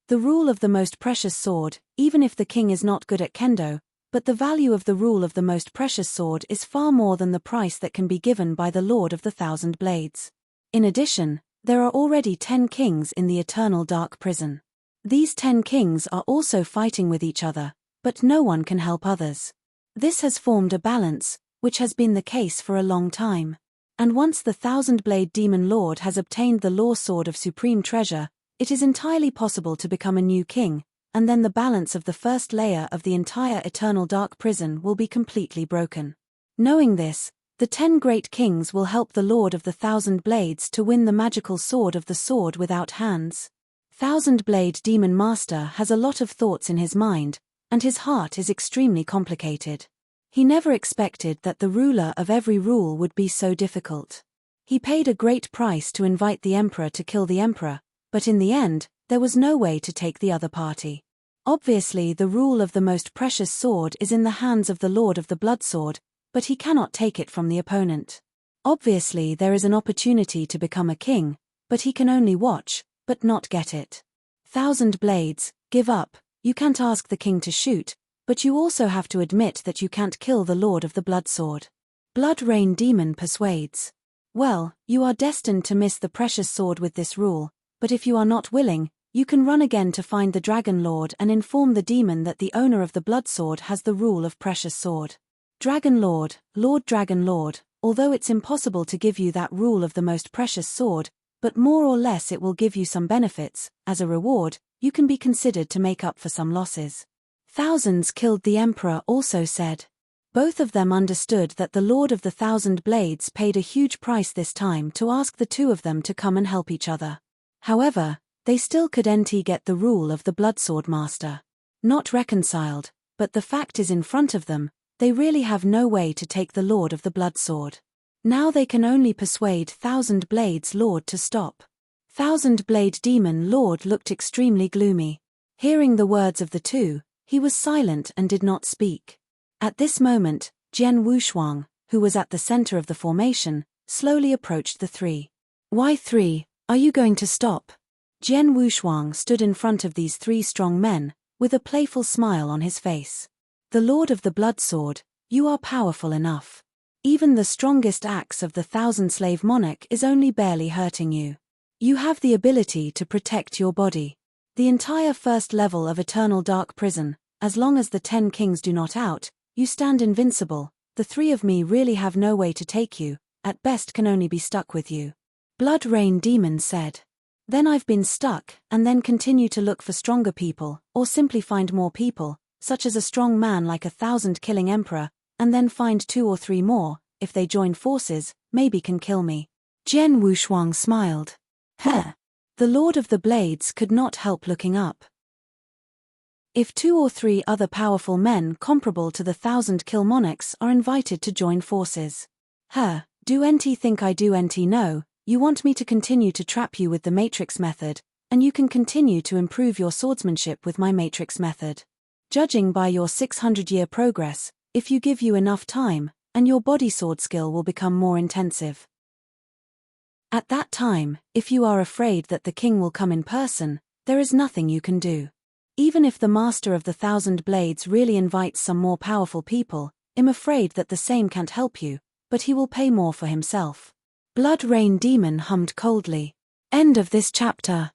The rule of the most precious sword, even if the king is not good at kendo, but the value of the rule of the most precious sword is far more than the price that can be given by the Lord of the Thousand Blades. In addition, there are already 10 kings in the Eternal Dark Prison. These 10 kings are also fighting with each other, but no one can help others. This has formed a balance, which has been the case for a long time. And once the Thousand-Blade Demon Lord has obtained the Law Sword of Supreme Treasure, it is entirely possible to become a new king, and then the balance of the first layer of the entire Eternal Dark Prison will be completely broken. Knowing this, the 10 great kings will help the Lord of the Thousand Blades to win the magical sword of the sword without hands. Thousand-Blade Demon Master has a lot of thoughts in his mind, and his heart is extremely complicated. He never expected that the ruler of every rule would be so difficult. He paid a great price to invite the emperor to kill the emperor, but in the end, there was no way to take the other party. Obviously, the rule of the most precious sword is in the hands of the Lord of the Bloodsword, but he cannot take it from the opponent. Obviously, there is an opportunity to become a king, but he can only watch, but not get it. Thousand Blades, give up. You can't ask the king to shoot, but you also have to admit that you can't kill the Lord of the Bloodsword. Blood Rain Demon persuades. Well, you are destined to miss the precious sword with this rule, but if you are not willing, you can run again to find the Dragon Lord and inform the demon that the owner of the Bloodsword has the rule of precious sword. Dragon Lord, Lord Dragon Lord, although it's impossible to give you that rule of the most precious sword, but more or less it will give you some benefits. As a reward, you can be considered to make up for some losses. Thousands Killed the Emperor also said. Both of them understood that the Lord of the Thousand Blades paid a huge price this time to ask the two of them to come and help each other. However, they still could get the rule of the Bloodsword Master. Not reconciled, but the fact is in front of them, they really have no way to take the Lord of the Bloodsword. Now they can only persuade Thousand Blades Lord to stop. Thousand Blade Demon Lord looked extremely gloomy. Hearing the words of the two, he was silent and did not speak. At this moment, Jian Wushuang, who was at the center of the formation, slowly approached the three. Why three? Are you going to stop? Jian Wushuang stood in front of these three strong men, with a playful smile on his face. The Lord of the Bloodsword, you are powerful enough. Even the strongest axe of the Thousand-Slave Monarch is only barely hurting you. You have the ability to protect your body. The entire first level of Eternal Dark Prison, as long as the 10 kings do not out, you stand invincible. The three of me really have no way to take you, at best can only be stuck with you. Blood Rain Demon said. Then I've been stuck, and then continue to look for stronger people, or simply find more people, such as a strong man like 1,000 killing emperor, and then find 2 or 3 more, if they join forces, maybe can kill me. Jian Wushuang smiled. Heh. The Lord of the Blades could not help looking up. If 2 or 3 other powerful men comparable to the 1,000-kill monarchs are invited to join forces. Do NT think I do NT know, you want me to continue to trap you with the Matrix method, and you can continue to improve your swordsmanship with my Matrix method. Judging by your 600-year progress, if you give you enough time, and your body sword skill will become more intensive. At that time, if you are afraid that the king will come in person, there is nothing you can do. Even if the master of the 1,000 Blades really invites some more powerful people, I'm afraid that the same can't help you, but he will pay more for himself. Blood Rain Demon hummed coldly. End of this chapter.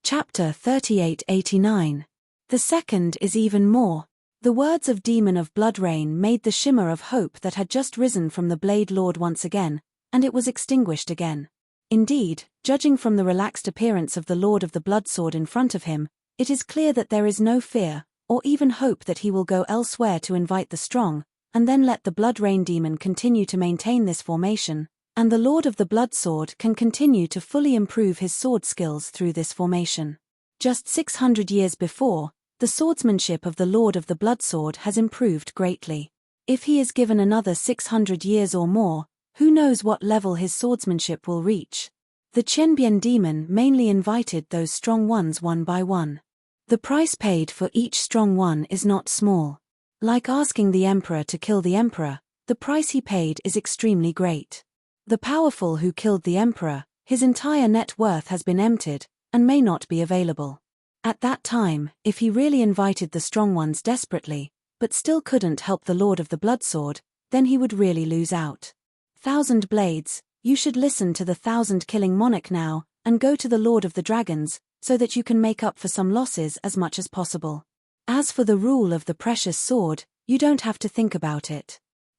Chapter 3889. The second is even more. The words of Demon of Blood Rain made the shimmer of hope that had just risen from the Blade Lord once again, and it was extinguished again. Indeed, judging from the relaxed appearance of the Lord of the Bloodsword in front of him, it is clear that there is no fear, or even hope that he will go elsewhere to invite the strong, and then let the Blood Rain Demon continue to maintain this formation, and the Lord of the Bloodsword can continue to fully improve his sword skills through this formation. Just 600 years before, the swordsmanship of the Lord of the Bloodsword has improved greatly. If he is given another 600 years or more, who knows what level his swordsmanship will reach. The Qianbian demon mainly invited those strong ones one by one. The price paid for each strong one is not small. Like asking the emperor to kill the emperor, the price he paid is extremely great. The powerful who killed the emperor, his entire net worth has been emptied, and may not be available. At that time, if he really invited the strong ones desperately, but still couldn't help the Lord of the Bloodsword, then he would really lose out. 1,000 Blades, you should listen to the 1,000-killing monarch now, and go to the Lord of the Dragons, so that you can make up for some losses as much as possible. As for the rule of the precious sword, you don't have to think about it.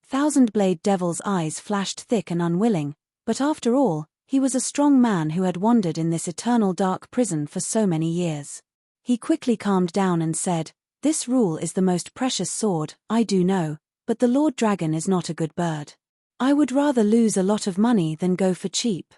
1,000-Blade Devil's eyes flashed thick and unwilling, but after all, he was a strong man who had wandered in this eternal dark prison for so many years. He quickly calmed down and said, "This rule is the most precious sword, I do know, but the Lord Dragon is not a good bird. I would rather lose a lot of money than go for cheap."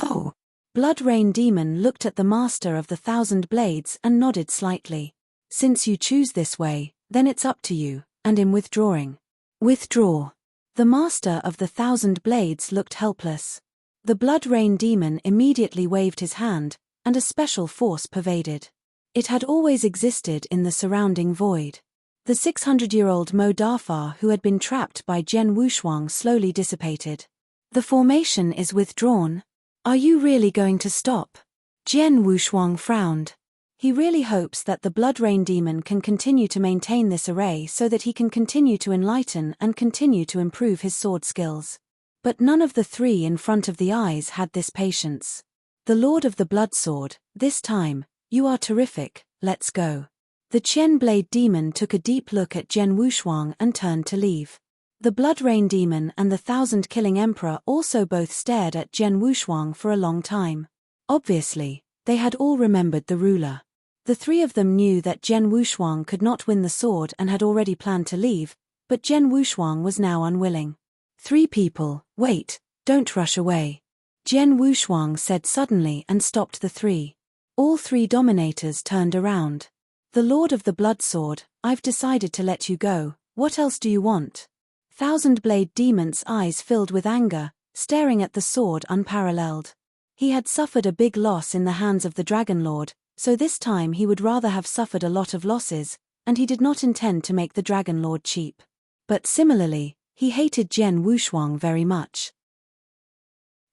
Oh! Blood Rain Demon looked at the master of the 1,000 Blades and nodded slightly. "Since you choose this way, then it's up to you, and in withdrawing." "Withdraw." The master of the 1,000 Blades looked helpless. The Blood Rain Demon immediately waved his hand, and a special force pervaded. It had always existed in the surrounding void. The 600-year-old Mo Dafar who had been trapped by Jian Wushuang slowly dissipated. "The formation is withdrawn. Are you really going to stop?" Jian Wushuang frowned. He really hopes that the Blood Rain Demon can continue to maintain this array so that he can continue to enlighten and continue to improve his sword skills. But none of the three in front of the eyes had this patience. "The Lord of the Bloodsword, this time, you are terrific, let's go." The Qian Blade Demon took a deep look at Jian Wushuang and turned to leave. The Blood Rain Demon and the 1,000-killing Emperor also both stared at Jian Wushuang for a long time. Obviously, they had all remembered the ruler. The three of them knew that Jian Wushuang could not win the sword and had already planned to leave, but Jian Wushuang was now unwilling. "Three people, wait, don't rush away," Jian Wushuang said suddenly and stopped the three. All three dominators turned around. "The Lord of the Bloodsword, I've decided to let you go, what else do you want?" 1,000 Blade Demon's eyes filled with anger, staring at the sword unparalleled. He had suffered a big loss in the hands of the Dragon Lord, so this time he would rather have suffered a lot of losses, and he did not intend to make the Dragon Lord cheap. But similarly, he hated Jian Wushuang very much.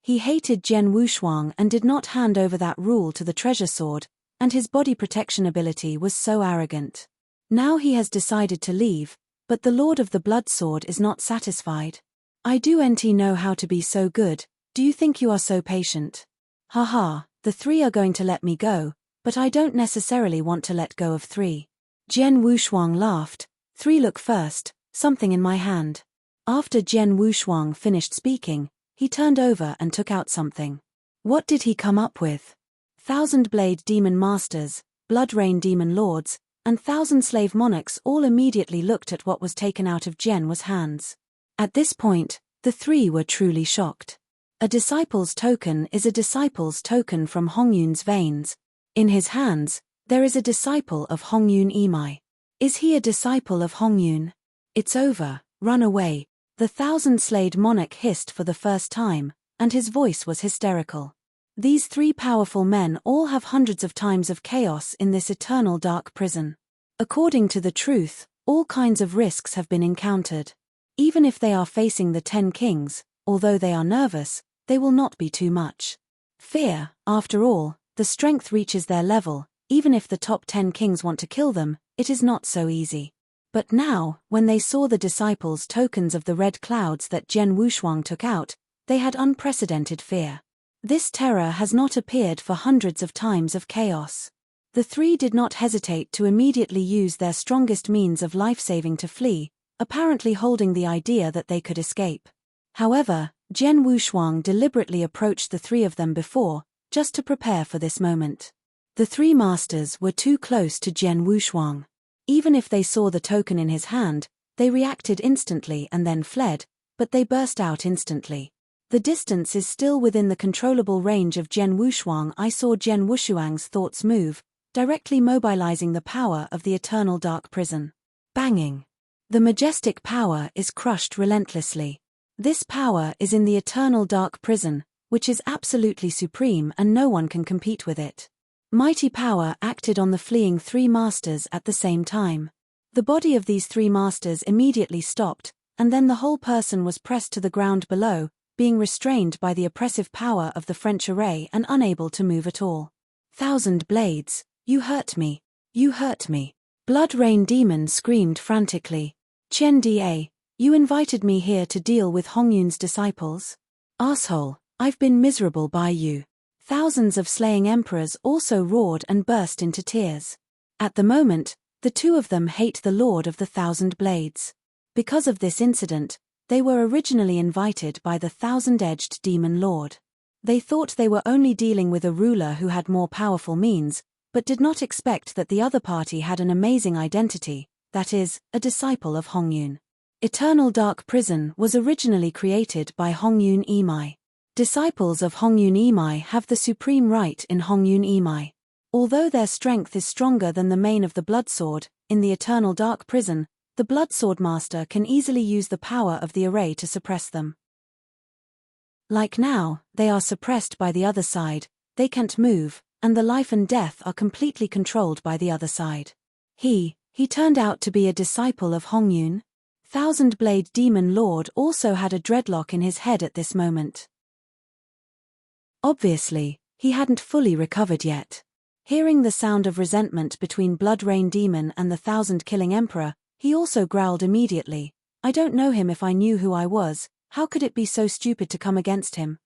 He hated Jian Wushuang and did not hand over that rule to the treasure sword, and his body protection ability was so arrogant. Now he has decided to leave, but the Lord of the Bloodsword is not satisfied. "I do know how to be so good, do you think you are so patient? Haha, the three are going to let me go, but I don't necessarily want to let go of three." Jian Wushuang laughed. "Three, look first, something in my hand." After Jian Wushuang finished speaking, he turned over and took out something. What did he come up with? 1,000 Blade Demon Masters, Blood Rain Demon Lords, and 1,000 Slave Monarchs all immediately looked at what was taken out of Jian's hands. At this point, the three were truly shocked. A disciple's token is a disciple's token from Hongyun's veins. In his hands, there is a disciple of Hongyun Imai. Is he a disciple of Hongyun? "It's over, run away," the 1,000-slayed monarch hissed for the first time, and his voice was hysterical. These three powerful men all have hundreds of times of chaos in this eternal dark prison. According to the truth, all kinds of risks have been encountered. Even if they are facing the 10 kings, although they are nervous, they will not be too much. Fear, after all, the strength reaches their level, even if the top 10 kings want to kill them, it is not so easy. But now, when they saw the disciples' tokens of the red clouds that Jian Wushuang took out, they had unprecedented fear. This terror has not appeared for hundreds of times of chaos. The three did not hesitate to immediately use their strongest means of life-saving to flee, apparently holding the idea that they could escape. However, Jian Wushuang deliberately approached the three of them before, just to prepare for this moment. The three masters were too close to Jian Wushuang. Even if they saw the token in his hand, they reacted instantly and then fled, but they burst out instantly. The distance is still within the controllable range of Jian Wushuang. I saw Jian Wushuang's thoughts move, directly mobilizing the power of the eternal dark prison. Banging. The majestic power is crushed relentlessly. This power is in the eternal dark prison, which is absolutely supreme and no one can compete with it. Mighty power acted on the fleeing three masters at the same time. The body of these three masters immediately stopped, and then the whole person was pressed to the ground below, being restrained by the oppressive power of the French array and unable to move at all. 1,000 blades, you hurt me. You hurt me. Blood Rain Demon screamed frantically. Chen Da, you invited me here to deal with Hongyun's disciples? Asshole, I've been miserable by you. Thousands of slaying emperors also roared and burst into tears. At the moment, the two of them hate the Lord of the 1,000 Blades. Because of this incident, they were originally invited by the 1,000-edged Demon Lord. They thought they were only dealing with a ruler who had more powerful means, but did not expect that the other party had an amazing identity, that is, a disciple of Hongyun. Eternal Dark Prison was originally created by Hongyun Imai. Disciples of Hongyun Imai have the supreme right in Hongyun Imai. Although their strength is stronger than the main of the Bloodsword, in the Eternal Dark Prison, the Bloodsword Master can easily use the power of the array to suppress them. Like now, they are suppressed by the other side, they can't move, and the life and death are completely controlled by the other side. He turned out to be a disciple of Hongyun. 1,000-Blade Demon Lord also had a dreadlock in his head at this moment. Obviously, he hadn't fully recovered yet. Hearing the sound of resentment between Blood Rain Demon and the 1,000-killing Emperor, he also growled immediately. I don't know him. If I knew who I was, how could it be so stupid to come against him?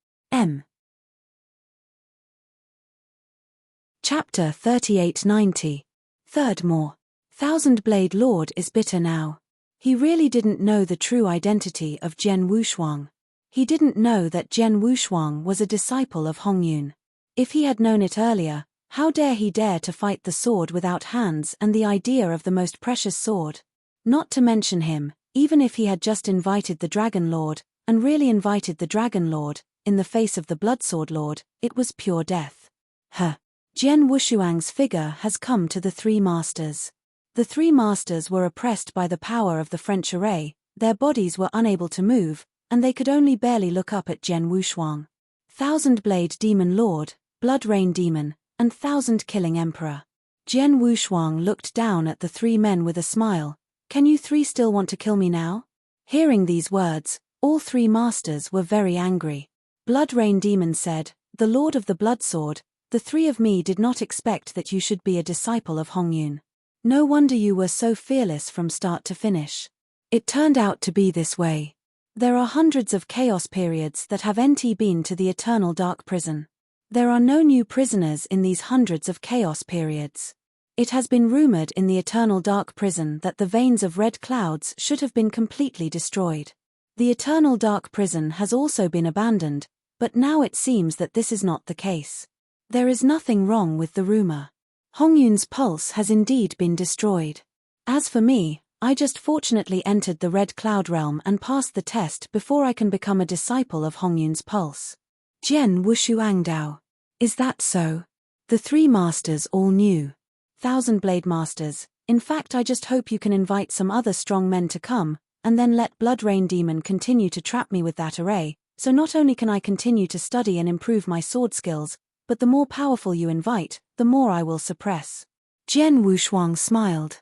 Chapter 3890. Third More. 1,000-Blade Lord is bitter now. He really didn't know the true identity of Jian Wushuang. He didn't know that Jian Wushuang was a disciple of Hongyun. If he had known it earlier, how dare he dare to fight the sword without hands and the idea of the most precious sword? Not to mention him, even if he had just invited the Dragon Lord, and really invited the Dragon Lord, in the face of the Bloodsword Lord, it was pure death. Jian Wushuang's figure has come to the three masters. The three masters were oppressed by the power of the French array, their bodies were unable to move, and they could only barely look up at Jian Wushuang. 1,000-Blade Demon Lord, Blood Rain Demon, and 1,000-Killing Emperor. Jian Wushuang looked down at the three men with a smile. Can you three still want to kill me now? Hearing these words, all three masters were very angry. Blood Rain Demon said, the Lord of the Bloodsword, the three of me did not expect that you should be a disciple of Hongyun. No wonder you were so fearless from start to finish. It turned out to be this way. There are hundreds of chaos periods that have been to the Eternal Dark Prison. There are no new prisoners in these hundreds of chaos periods. It has been rumored in the Eternal Dark Prison that the veins of red clouds should have been completely destroyed. The Eternal Dark Prison has also been abandoned, but now it seems that this is not the case. There is nothing wrong with the rumor. Hongyun's pulse has indeed been destroyed. As for me, I just fortunately entered the Red Cloud Realm and passed the test before I can become a disciple of Hongyun's pulse. Jian Wushuangdao. Is that so? The three masters all knew. 1,000-Blade Masters, in fact I just hope you can invite some other strong men to come, and then let Blood Rain Demon continue to trap me with that array, so not only can I continue to study and improve my sword skills, but the more powerful you invite, the more I will suppress. Jian Wushuang smiled.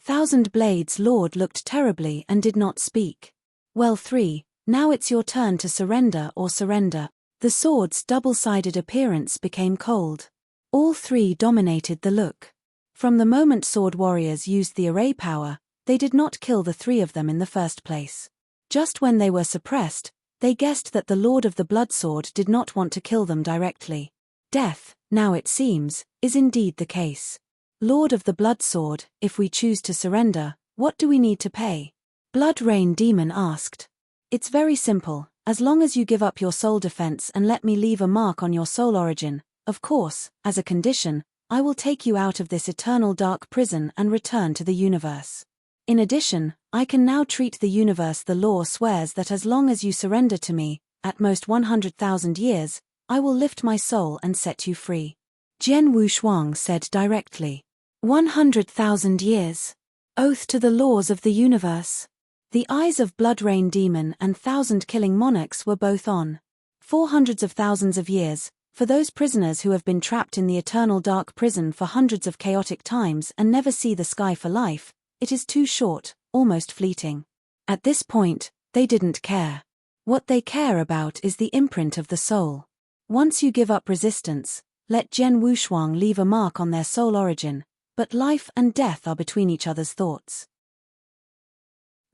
1,000-Blades Lord looked terribly and did not speak. Well three, now it's your turn to surrender or surrender. The sword's double-sided appearance became cold. All three dominated the look. From the moment sword warriors used the array power, they did not kill the three of them in the first place. Just when they were suppressed, they guessed that the Lord of the Bloodsword did not want to kill them directly. Death, now it seems, is indeed the case. Lord of the Blood Sword, if we choose to surrender, what do we need to pay? Blood Rain Demon asked. It's very simple, as long as you give up your soul defense and let me leave a mark on your soul origin. Of course, as a condition, I will take you out of this eternal dark prison and return to the universe. In addition, I can now treat the universe. The law swears that as long as you surrender to me, at most 100,000 years, I will lift my soul and set you free. Jian Wushuang said directly. 100,000 years. Oath to the laws of the universe. The eyes of Blood Rain Demon and thousand-killing monarchs were both on. For hundreds of thousands of years, for those prisoners who have been trapped in the eternal dark prison for hundreds of chaotic times and never see the sky for life, it is too short, almost fleeting. At this point, they didn't care. What they care about is the imprint of the soul. Once you give up resistance, let Jian Wushuang leave a mark on their soul origin, but life and death are between each other's thoughts.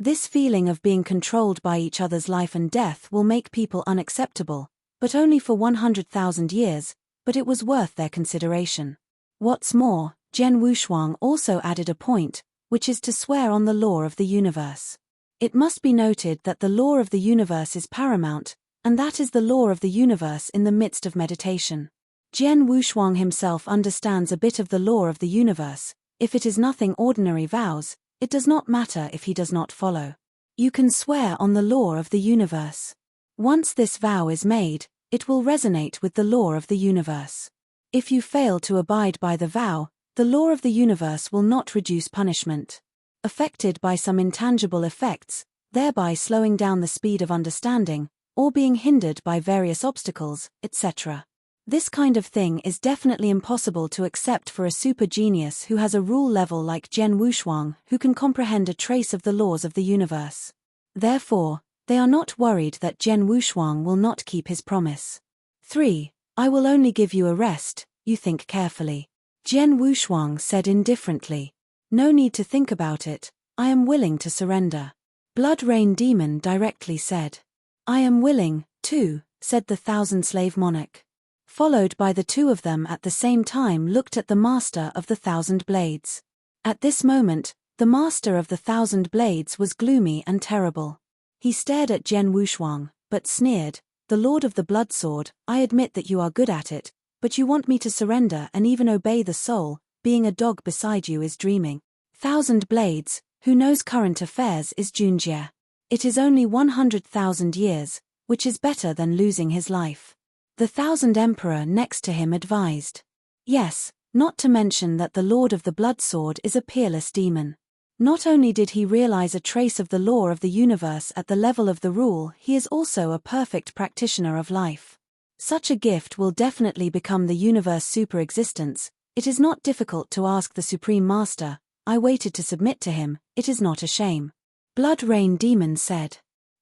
This feeling of being controlled by each other's life and death will make people unacceptable, but only for 100,000 years, but it was worth their consideration. What's more, Jian Wushuang also added a point, which is to swear on the law of the universe. It must be noted that the law of the universe is paramount, and that is the law of the universe in the midst of meditation. Jian Wushuang himself understands a bit of the law of the universe. If it is nothing ordinary vows, it does not matter if he does not follow. You can swear on the law of the universe. Once this vow is made, it will resonate with the law of the universe. If you fail to abide by the vow, the law of the universe will not reduce punishment. Affected by some intangible effects, thereby slowing down the speed of understanding, or being hindered by various obstacles, etc. This kind of thing is definitely impossible to accept for a super genius who has a rule level like Jian Wushuang, who can comprehend a trace of the laws of the universe. Therefore, they are not worried that Jian Wushuang will not keep his promise. 3. I will only give you a rest, you think carefully. Jian Wushuang said indifferently. No need to think about it, I am willing to surrender. Blood Rain Demon directly said. I am willing, too, said the thousand-slave monarch. Followed by the two of them at the same time looked at the master of the 1,000 blades. At this moment, the master of the 1,000 blades was gloomy and terrible. He stared at Jian Wushuang, but sneered, the Lord of the Blood Sword, I admit that you are good at it, but you want me to surrender and even obey the soul, being a dog beside you is dreaming. 1,000 blades, who knows current affairs is Junjie. It is only 100,000 years, which is better than losing his life. The 1,000 Emperor next to him advised. Yes, not to mention that the Lord of the Blood Sword is a peerless demon. Not only did he realize a trace of the law of the universe at the level of the rule, he is also a perfect practitioner of life. Such a gift will definitely become the universe super existence. It is not difficult to ask the Supreme Master, I waited to submit to him, it is not a shame. Blood Rain Demon said.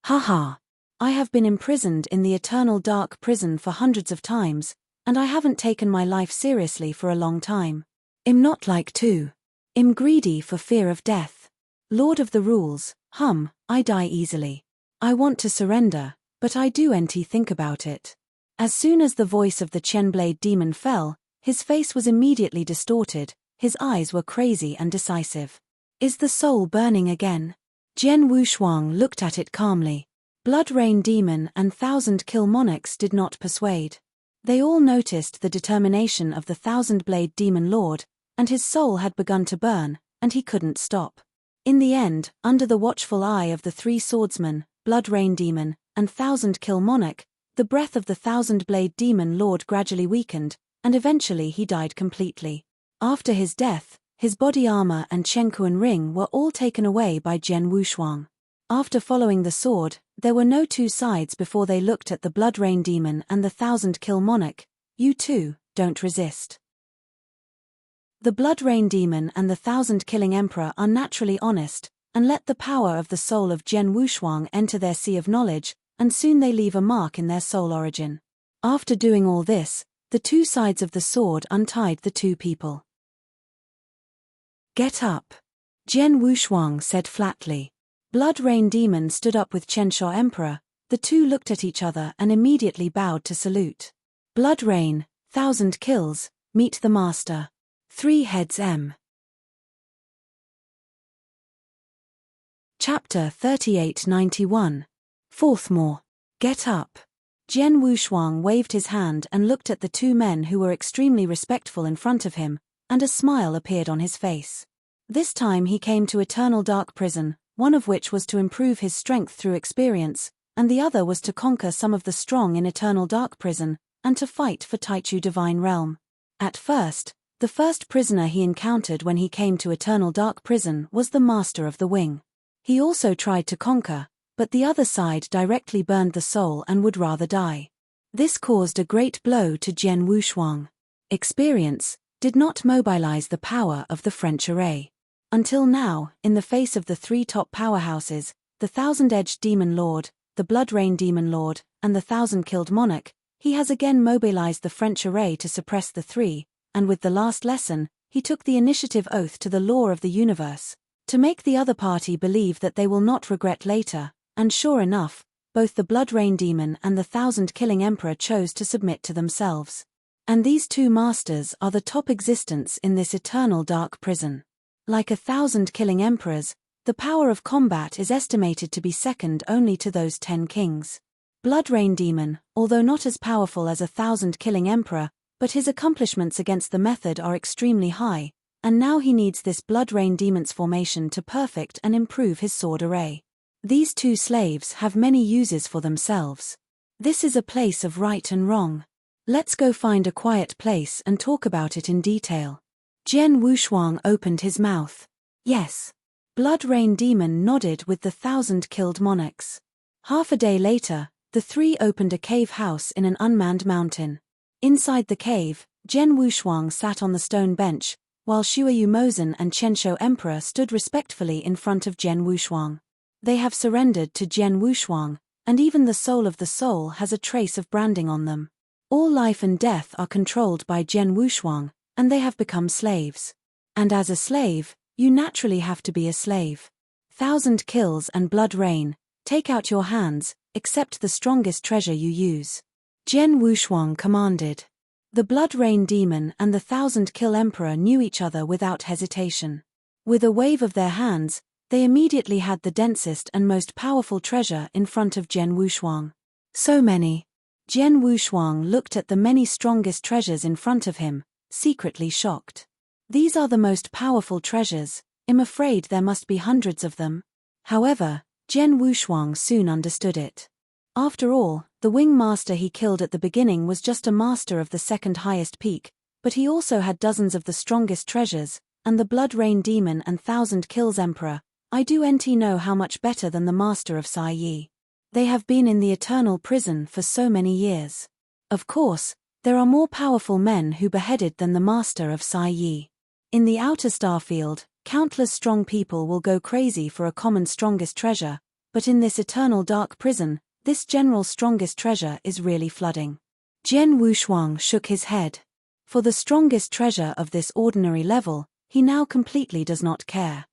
Haha. I have been imprisoned in the eternal dark prison for hundreds of times, and I haven't taken my life seriously for a long time. I'm not like to. I'm greedy for fear of death. Lord of the rules, I die easily. I want to surrender, but I do think about it. As soon as the voice of the Chenblade demon fell, his face was immediately distorted, his eyes were crazy and decisive. Is the soul burning again? Jian Wushuang looked at it calmly. Blood Rain Demon and 1,000 Kill Monarchs did not persuade. They all noticed the determination of the 1,000-blade demon lord, and his soul had begun to burn, and he couldn't stop. In the end, under the watchful eye of the 3 swordsmen, Blood Rain Demon, and 1,000 Kill Monarch, the breath of the 1,000-blade demon lord gradually weakened, and eventually he died completely. After his death, his body armor and Chenkuan ring were all taken away by Jian Wushuang. After following the sword, there were no two sides before they looked at the Blood Rain Demon and the 1,000 Kill Monarch. You too, don't resist. The Blood Rain Demon and the 1,000 Killing Emperor are naturally honest, and let the power of the soul of Jian Wushuang enter their sea of knowledge, and soon they leave a mark in their soul origin. After doing all this, the two sides of the sword untied the two people. Get up. Jian Wushuang said flatly. Blood Rain Demon stood up with Chenshaw Emperor. The two looked at each other and immediately bowed to salute. Blood Rain, 1,000 kills, meet the master. 3 Heads M. Chapter 3891. Fourth More. Get up. Jian Wushuang waved his hand and looked at the two men who were extremely respectful in front of him, and a smile appeared on his face. This time he came to Eternal Dark Prison, one of which was to improve his strength through experience, and the other was to conquer some of the strong in Eternal Dark Prison, and to fight for Taichu Divine Realm. At first, the first prisoner he encountered when he came to Eternal Dark Prison was the Master of the Wing. He also tried to conquer, but the other side directly burned the soul and would rather die. This caused a great blow to Jian Wushuang. Experience did not mobilize the power of the French array. Until now, in the face of the three top powerhouses, the Thousand-Edged Demon Lord, the Blood Rain Demon Lord, and the Thousand-Killed Monarch, he has again mobilized the French array to suppress the three, and with the last lesson, he took the initiative oath to the law of the universe, to make the other party believe that they will not regret later, and sure enough, both the Blood Rain Demon and the Thousand-Killing Emperor chose to submit to themselves. And these two masters are the top existence in this Eternal Dark Prison. Like 1,000 killing emperors, the power of combat is estimated to be second only to those 10 kings. Blood Rain Demon, although not as powerful as 1,000 killing emperor, but his accomplishments against the method are extremely high, and now he needs this Blood Rain Demon's formation to perfect and improve his sword array. These two slaves have many uses for themselves. This is a place of right and wrong. Let's go find a quiet place and talk about it in detail. Jian Wushuang opened his mouth. Yes. Blood Rain Demon nodded with the 1,000 killed monarchs. Half a day later, the three opened a cave house in an unmanned mountain. Inside the cave, Jian Wushuang sat on the stone bench, while Shuayu Mozan and Qianshou Emperor stood respectfully in front of Jian Wushuang. They have surrendered to Jian Wushuang, and even the soul of the soul has a trace of branding on them. All life and death are controlled by Jian Wushuang, and they have become slaves. And as a slave, you naturally have to be a slave. 1,000 kills and blood rain, take out your hands, accept the strongest treasure you use. Jian Wushuang commanded. The Blood Rain Demon and the 1,000-kill Emperor knew each other without hesitation. With a wave of their hands, they immediately had the densest and most powerful treasure in front of Jian Wushuang. So many. Jian Wushuang looked at the many strongest treasures in front of him, secretly shocked. These are the most powerful treasures, I'm afraid there must be hundreds of them. However, Jian Wushuang soon understood it. After all, the wing master he killed at the beginning was just a master of the second highest peak, but he also had dozens of the strongest treasures, and the Blood Rain Demon and 1,000 kills Emperor, I do know how much better than the master of Sai Yi. They have been in the eternal prison for so many years. Of course, there are more powerful men who beheaded than the master of Sai Yi. In the outer starfield, countless strong people will go crazy for a common strongest treasure, but in this eternal dark prison, this general strongest treasure is really flooding. Jian Wushuang shook his head. For the strongest treasure of this ordinary level, he now completely does not care.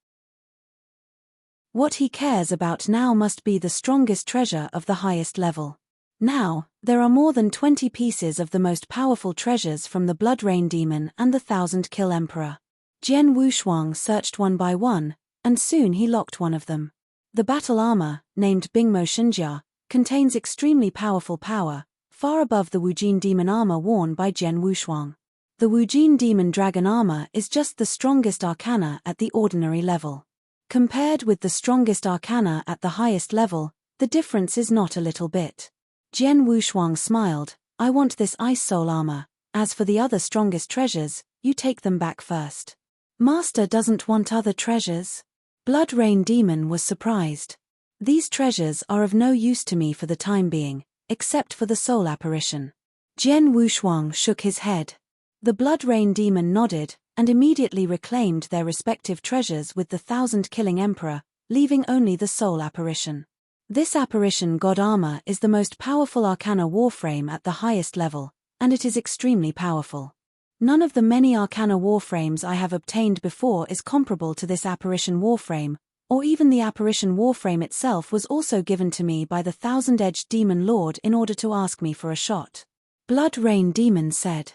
What he cares about now must be the strongest treasure of the highest level. Now, there are more than 20 pieces of the most powerful treasures from the Blood Rain Demon and the 1,000-kill Emperor. Jian Wushuang searched one by one, and soon he locked one of them. The battle armor, named Bingmo Shenjia, contains extremely powerful power, far above the Wujin demon armor worn by Jian Wushuang. The Wujin demon dragon armor is just the strongest arcana at the ordinary level. Compared with the strongest arcana at the highest level, the difference is not a little bit. Jian Wushuang smiled, I want this ice soul armor, as for the other strongest treasures, you take them back first. Master doesn't want other treasures? Blood Rain Demon was surprised. These treasures are of no use to me for the time being, except for the soul apparition. Jian Wushuang shook his head. The Blood Rain Demon nodded, and immediately reclaimed their respective treasures with the 1,000-killing Emperor, leaving only the soul apparition. This apparition god armor is the most powerful arcana warframe at the highest level, and it is extremely powerful. None of the many arcana warframes I have obtained before is comparable to this apparition warframe, or even the apparition warframe itself was also given to me by the 1,000-edged demon lord in order to ask me for a shot. Blood Rain Demon said.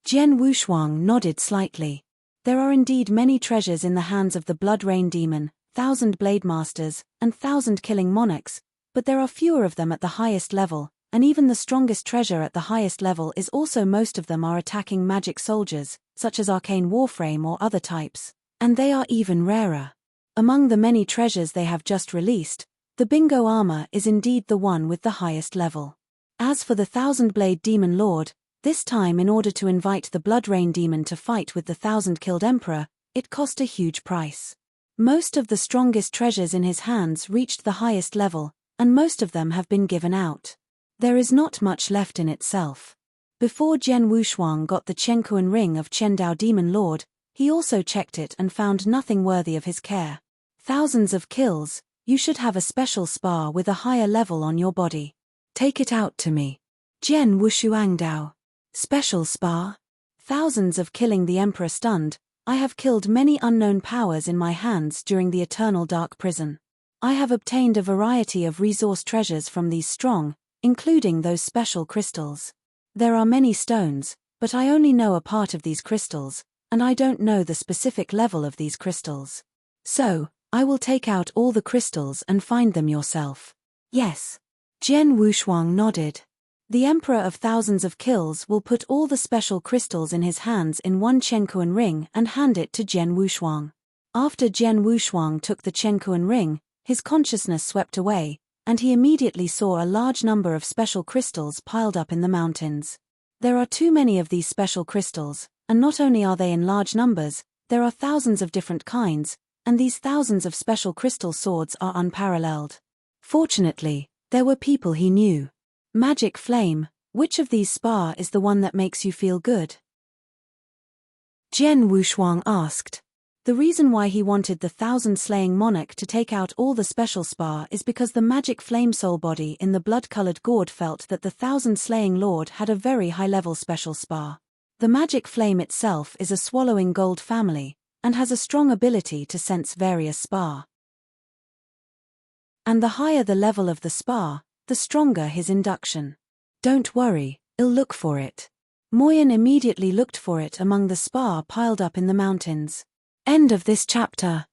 Jian Wushuang nodded slightly. There are indeed many treasures in the hands of the Blood Rain Demon, 1,000 Blade Masters, and 1,000 Killing Monarchs, but there are fewer of them at the highest level, and even the strongest treasure at the highest level is also most of them are attacking magic soldiers, such as Arcane Warframe or other types, and they are even rarer. Among the many treasures they have just released, the Bingo Armor is indeed the one with the highest level. As for the 1,000-Blade Demon Lord, this time in order to invite the Blood Rain Demon to fight with the 1,000-killed Emperor, it cost a huge price. Most of the strongest treasures in his hands reached the highest level, and most of them have been given out. There is not much left in itself. Before Jian Wushuang got the Chenkuan Ring of Chendao Demon Lord, he also checked it and found nothing worthy of his care. Thousands of kills, you should have a special spar with a higher level on your body. Take it out to me. Jian Wushuang Dao. Special spar? Thousands of killing the Emperor stunned. I have killed many unknown powers in my hands during the Eternal Dark Prison. I have obtained a variety of resource treasures from these strong, including those special crystals. There are many stones, but I only know a part of these crystals, and I don't know the specific level of these crystals. So, I will take out all the crystals and find them yourself. Yes. Jian Wushuang nodded. The Emperor of Thousands of Kills will put all the special crystals in his hands in one Chenkuan ring and hand it to Jian Wushuang. After Jian Wushuang took the Chenkuan ring, his consciousness swept away, and he immediately saw a large number of special crystals piled up in the mountains. There are too many of these special crystals, and not only are they in large numbers, there are thousands of different kinds, and these thousands of special crystal swords are unparalleled. Fortunately, there were people he knew. Magic Flame, which of these spar is the one that makes you feel good? Jian Wushuang asked. The reason why he wanted the 1,000-slaying monarch to take out all the special spar is because the Magic Flame soul body in the blood-colored gourd felt that the 1,000-slaying lord had a very high-level special spar. The Magic Flame itself is a swallowing gold family, and has a strong ability to sense various spar. And the higher the level of the spar, the stronger his induction. Don't worry, I'll look for it. Moyan immediately looked for it among the spar piled up in the mountains. End of this chapter.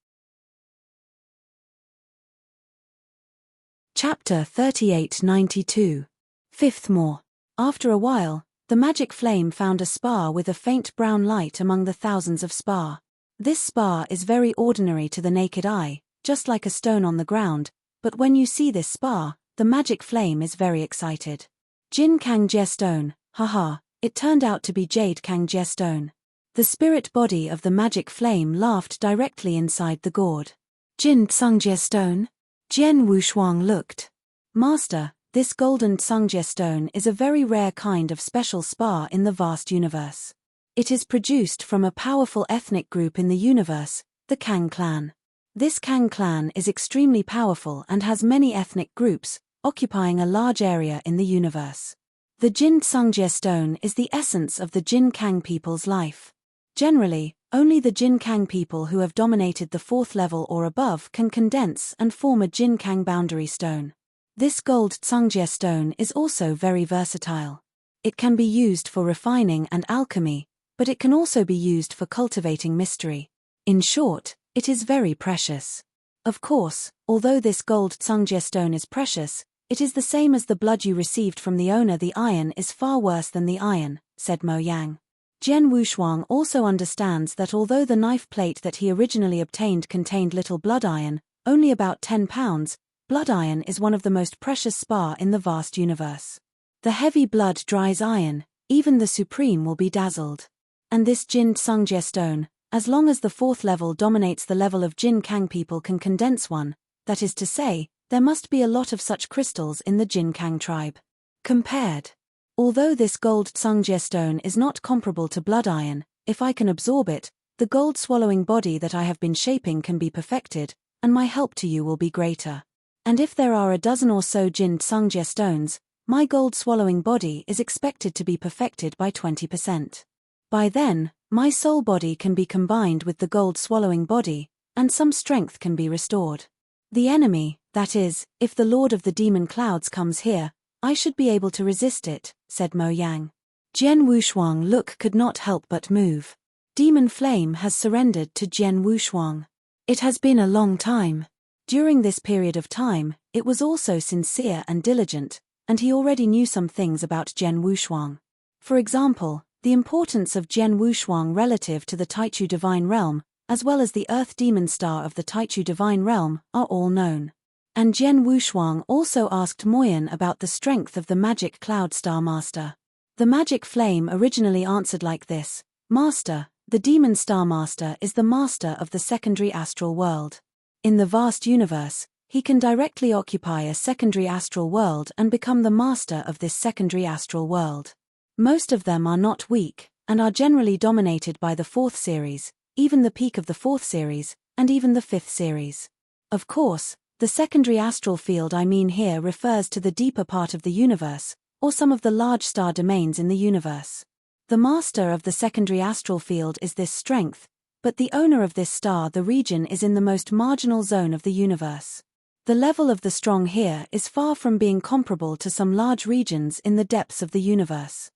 Chapter 3892. Fifth More. After a while, the Magic Flame found a spar with a faint brown light among the thousands of spar. This spar is very ordinary to the naked eye, just like a stone on the ground, but when you see this spar, the Magic Flame is very excited. Jin Kang Jie Stone, haha, it turned out to be Jade Kang Jie Stone. The spirit body of the Magic Flame laughed directly inside the gourd. Jin Tsung Jie Stone? Jian Wushuang looked. Master, this golden Tsung Jie Stone is a very rare kind of special spar in the vast universe. It is produced from a powerful ethnic group in the universe, the Kang clan. This Kang clan is extremely powerful and has many ethnic groups, occupying a large area in the universe. The Jin Tsung Jie Stone is the essence of the Jin Kang people's life. Generally, only the Jin Kang people who have dominated the 4th level or above can condense and form a Jin Kang boundary stone. This gold Tsung Jie Stone is also very versatile. It can be used for refining and alchemy, but it can also be used for cultivating mystery. In short, it is very precious. Of course, although this gold Tsung Jie Stone is precious, it is the same as the blood you received from the owner. The iron is far worse than the iron, said Mo Yang. Jian Wushuang also understands that although the knife plate that he originally obtained contained little blood iron, only about 10 pounds, blood iron is one of the most precious spar in the vast universe. The heavy blood dries iron, even the Supreme will be dazzled. And this Jin Tsung Jie Stone, as long as the 4th level dominates the level of Jin Kang people can condense one, that is to say, there must be a lot of such crystals in the Jin Kang tribe. Compared. Although this gold Tsung Jie Stone is not comparable to blood iron, if I can absorb it, the gold-swallowing body that I have been shaping can be perfected, and my help to you will be greater. And if there are a dozen or so Jin Tsung Jie Stones, my gold-swallowing body is expected to be perfected by 20%. By then, my soul body can be combined with the gold-swallowing body, and some strength can be restored. The enemy, that is, if the Lord of the Demon Clouds comes here, I should be able to resist it, said Mo Yang. Jian Wushuang look could not help but move. Demon Flame has surrendered to Jian Wushuang. It has been a long time. During this period of time, it was also sincere and diligent, and he already knew some things about Jian Wushuang. For example, the importance of Jian Wushuang relative to the Taichu Divine Realm, as well as the Earth Demon Star of the Taichu Divine Realm, are all known. And Jian Wushuang also asked Moyan about the strength of the Magic Cloud Star Master. The Magic Flame originally answered like this: Master, the Demon Star Master is the master of the secondary astral world. In the vast universe, he can directly occupy a secondary astral world and become the master of this secondary astral world. Most of them are not weak, and are generally dominated by the 4th series, even the peak of the 4th series, and even the 5th series. Of course, the secondary astral field I mean here refers to the deeper part of the universe, or some of the large star domains in the universe. The master of the secondary astral field is this strength, but the owner of this star, the region, is in the most marginal zone of the universe. The level of the strong here is far from being comparable to some large regions in the depths of the universe.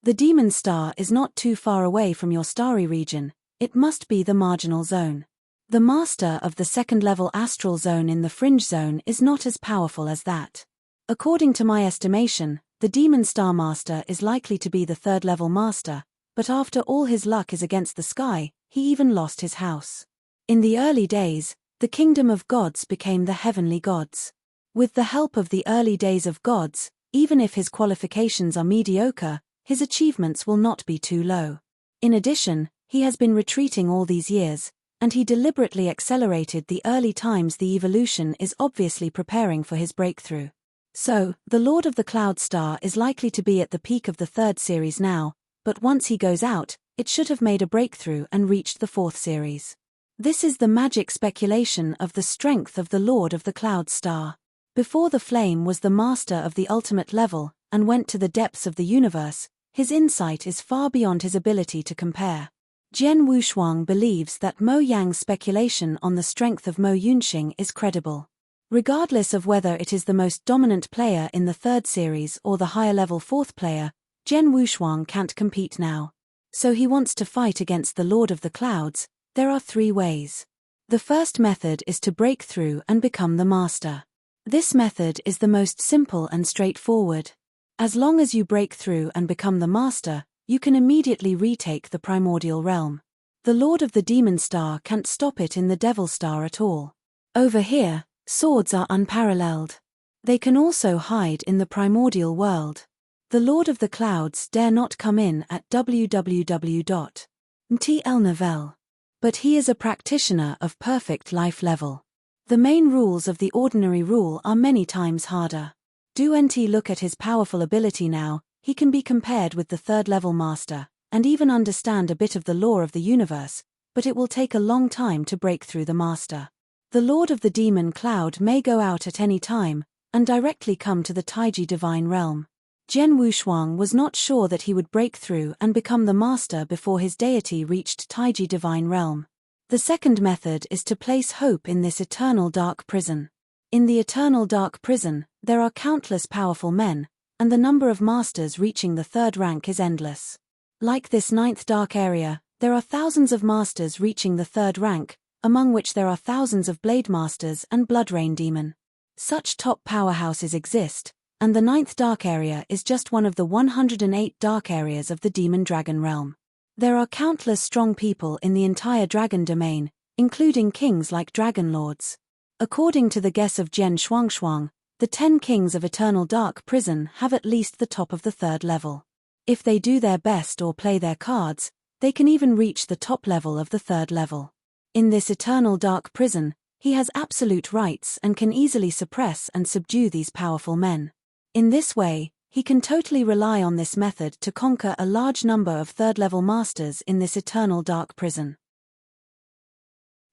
The demon star is not too far away from your starry region, it must be the marginal zone. The master of the second-level astral zone in the fringe zone is not as powerful as that. According to my estimation, the demon star master is likely to be the third-level master, but after all his luck is against the sky, he even lost his house. In the early days, the kingdom of gods became the heavenly gods. With the help of the early days of gods, even if his qualifications are mediocre, his achievements will not be too low. In addition, he has been retreating all these years, and he deliberately accelerated the early times. The evolution is obviously preparing for his breakthrough. So, the Lord of the Cloud Star is likely to be at the peak of the 3rd series now, but once he goes out, it should have made a breakthrough and reached the 4th series. This is the magic speculation of the strength of the Lord of the Cloud Star. Before the flame was the master of the ultimate level, and went to the depths of the universe, his insight is far beyond his ability to compare. Jian Wushuang believes that Mo Yang's speculation on the strength of Mo Yunxing is credible. Regardless of whether it is the most dominant player in the 3rd series or the higher-level 4th player, Jian Wushuang can't compete now. So he wants to fight against the Lord of the Clouds. There are 3 ways. The first method is to break through and become the master. This method is the most simple and straightforward. As long as you break through and become the master, you can immediately retake the primordial realm. The Lord of the Demon Star can't stop it in the Devil Star at all. Over here, swords are unparalleled. They can also hide in the primordial world. The Lord of the Clouds dare not come in at www.mtlnovel. But he is a practitioner of perfect life level. The main rules of the ordinary rule are many times harder. Do NT look at his powerful ability now, he can be compared with the 3rd-level master, and even understand a bit of the law of the universe, but it will take a long time to break through the master. The Lord of the Demon Cloud may go out at any time, and directly come to the Taiji Divine Realm. Jian Wushuang was not sure that he would break through and become the master before his deity reached Taiji Divine Realm. The second method is to place hope in this eternal dark prison. In the eternal dark prison, there are countless powerful men, and the number of masters reaching the 3rd rank is endless. Like this 9th dark area, there are thousands of masters reaching the 3rd rank, among which there are thousands of Blade Masters and Blood Rain Demon. Such top powerhouses exist, and the 9th dark area is just one of the 108 dark areas of the Demon Dragon realm. There are countless strong people in the entire dragon domain, including kings like dragon lords. According to the guess of Jian Shuangshuang, the 10 kings of Eternal Dark Prison have at least the top of the 3rd level. If they do their best or play their cards, they can even reach the top level of the 3rd level. In this Eternal Dark Prison, he has absolute rights and can easily suppress and subdue these powerful men. In this way, he can totally rely on this method to conquer a large number of 3rd-level masters in this Eternal Dark Prison.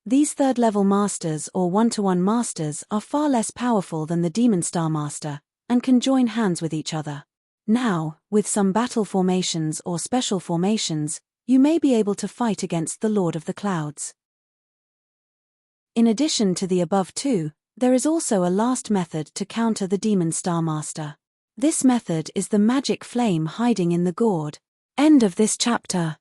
These 3rd-level masters or one-to-one masters are far less powerful than the Demon Star Master, and can join hands with each other. Now, with some battle formations or special formations, you may be able to fight against the Lord of the Clouds. In addition to the above 2, there is also a last method to counter the Demon Star Master. This method is the magic flame hiding in the gourd. End of this chapter.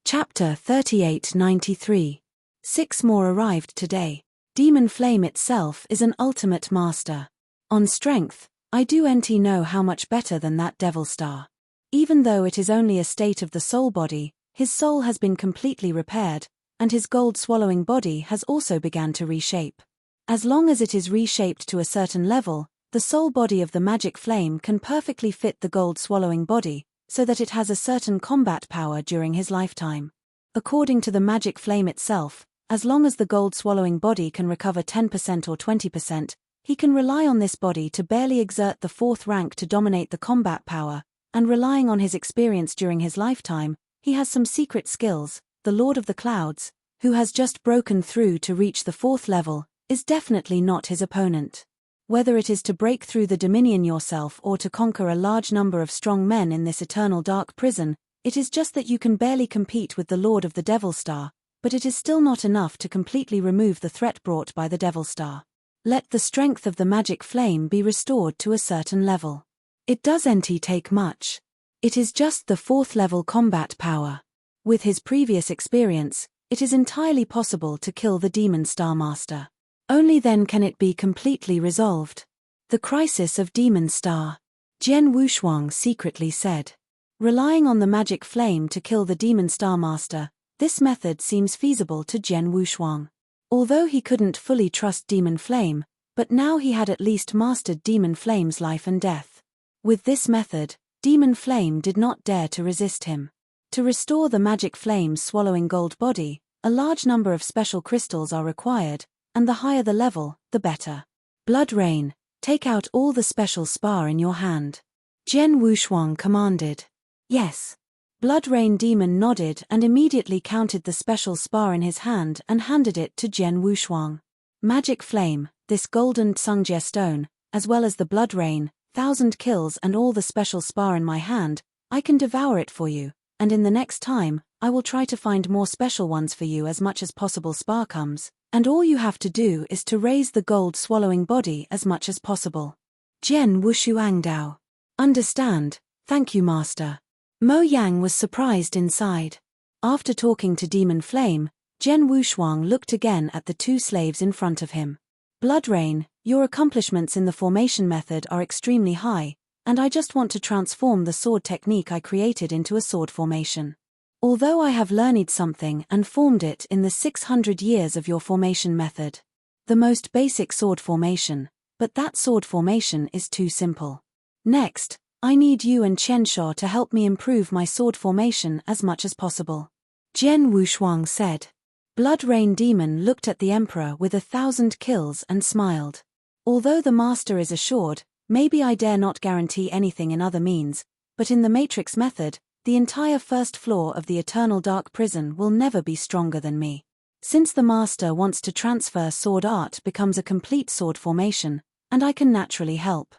Chapter 3893. 6 more arrived today. Demon Flame itself is an ultimate master. On strength, I do know how much better than that Devil Star. Even though it is only a state of the soul body, his soul has been completely repaired, and his gold-swallowing body has also begun to reshape. As long as it is reshaped to a certain level, the soul body of the magic flame can perfectly fit the gold-swallowing body, so that it has a certain combat power during his lifetime. According to the magic flame itself, as long as the gold-swallowing body can recover 10% or 20%, he can rely on this body to barely exert the 4th rank to dominate the combat power, and relying on his experience during his lifetime, he has some secret skills. The Lord of the Clouds, who has just broken through to reach the 4th level, is definitely not his opponent. Whether it is to break through the dominion yourself or to conquer a large number of strong men in this eternal dark prison, it is just that you can barely compete with the Lord of the Devil Star, but it is still not enough to completely remove the threat brought by the Devil Star. Let the strength of the magic flame be restored to a certain level. It doesn't take much. It is just the 4th level combat power. With his previous experience, it is entirely possible to kill the Demon Star Master. Only then can it be completely resolved. The crisis of Demon Star. Jian Wushuang secretly said. Relying on the magic flame to kill the Demon Star Master, this method seems feasible to Jian Wushuang. Although he couldn't fully trust Demon Flame, but now he had at least mastered Demon Flame's life and death. With this method, Demon Flame did not dare to resist him. To restore the magic flame's swallowing gold body, a large number of special crystals are required, and the higher the level, the better. Blood Rain, take out all the special spar in your hand. Jian Wushuang commanded. Yes. Blood Rain Demon nodded and immediately counted the special spar in his hand and handed it to Jian Wushuang. Magic Flame, this golden Tsungjie stone, as well as the Blood Rain, 1,000 kills and all the special spar in my hand, I can devour it for you, and in the next time, I will try to find more special ones for you as much as possible spar comes, and all you have to do is to raise the gold-swallowing body as much as possible. Jian Wushuang Dao. Understand, thank you Master. Mo Yang was surprised inside. After talking to Demon Flame, Jian Wushuang looked again at the 2 slaves in front of him. Blood Rain, your accomplishments in the formation method are extremely high, and I just want to transform the sword technique I created into a sword formation. Although I have learned something and formed it in the 600 years of your formation method. The most basic sword formation, but that sword formation is too simple. Next, I need you and Qianshuo to help me improve my sword formation as much as possible. Jian Wushuang said. Blood Rain Demon looked at the Emperor with 1,000 kills and smiled. Although the Master is assured, maybe I dare not guarantee anything in other means, but in the Matrix method, the entire 1st floor of the Eternal Dark Prison will never be stronger than me. Since the Master wants to transfer sword art becomes a complete sword formation, and I can naturally help.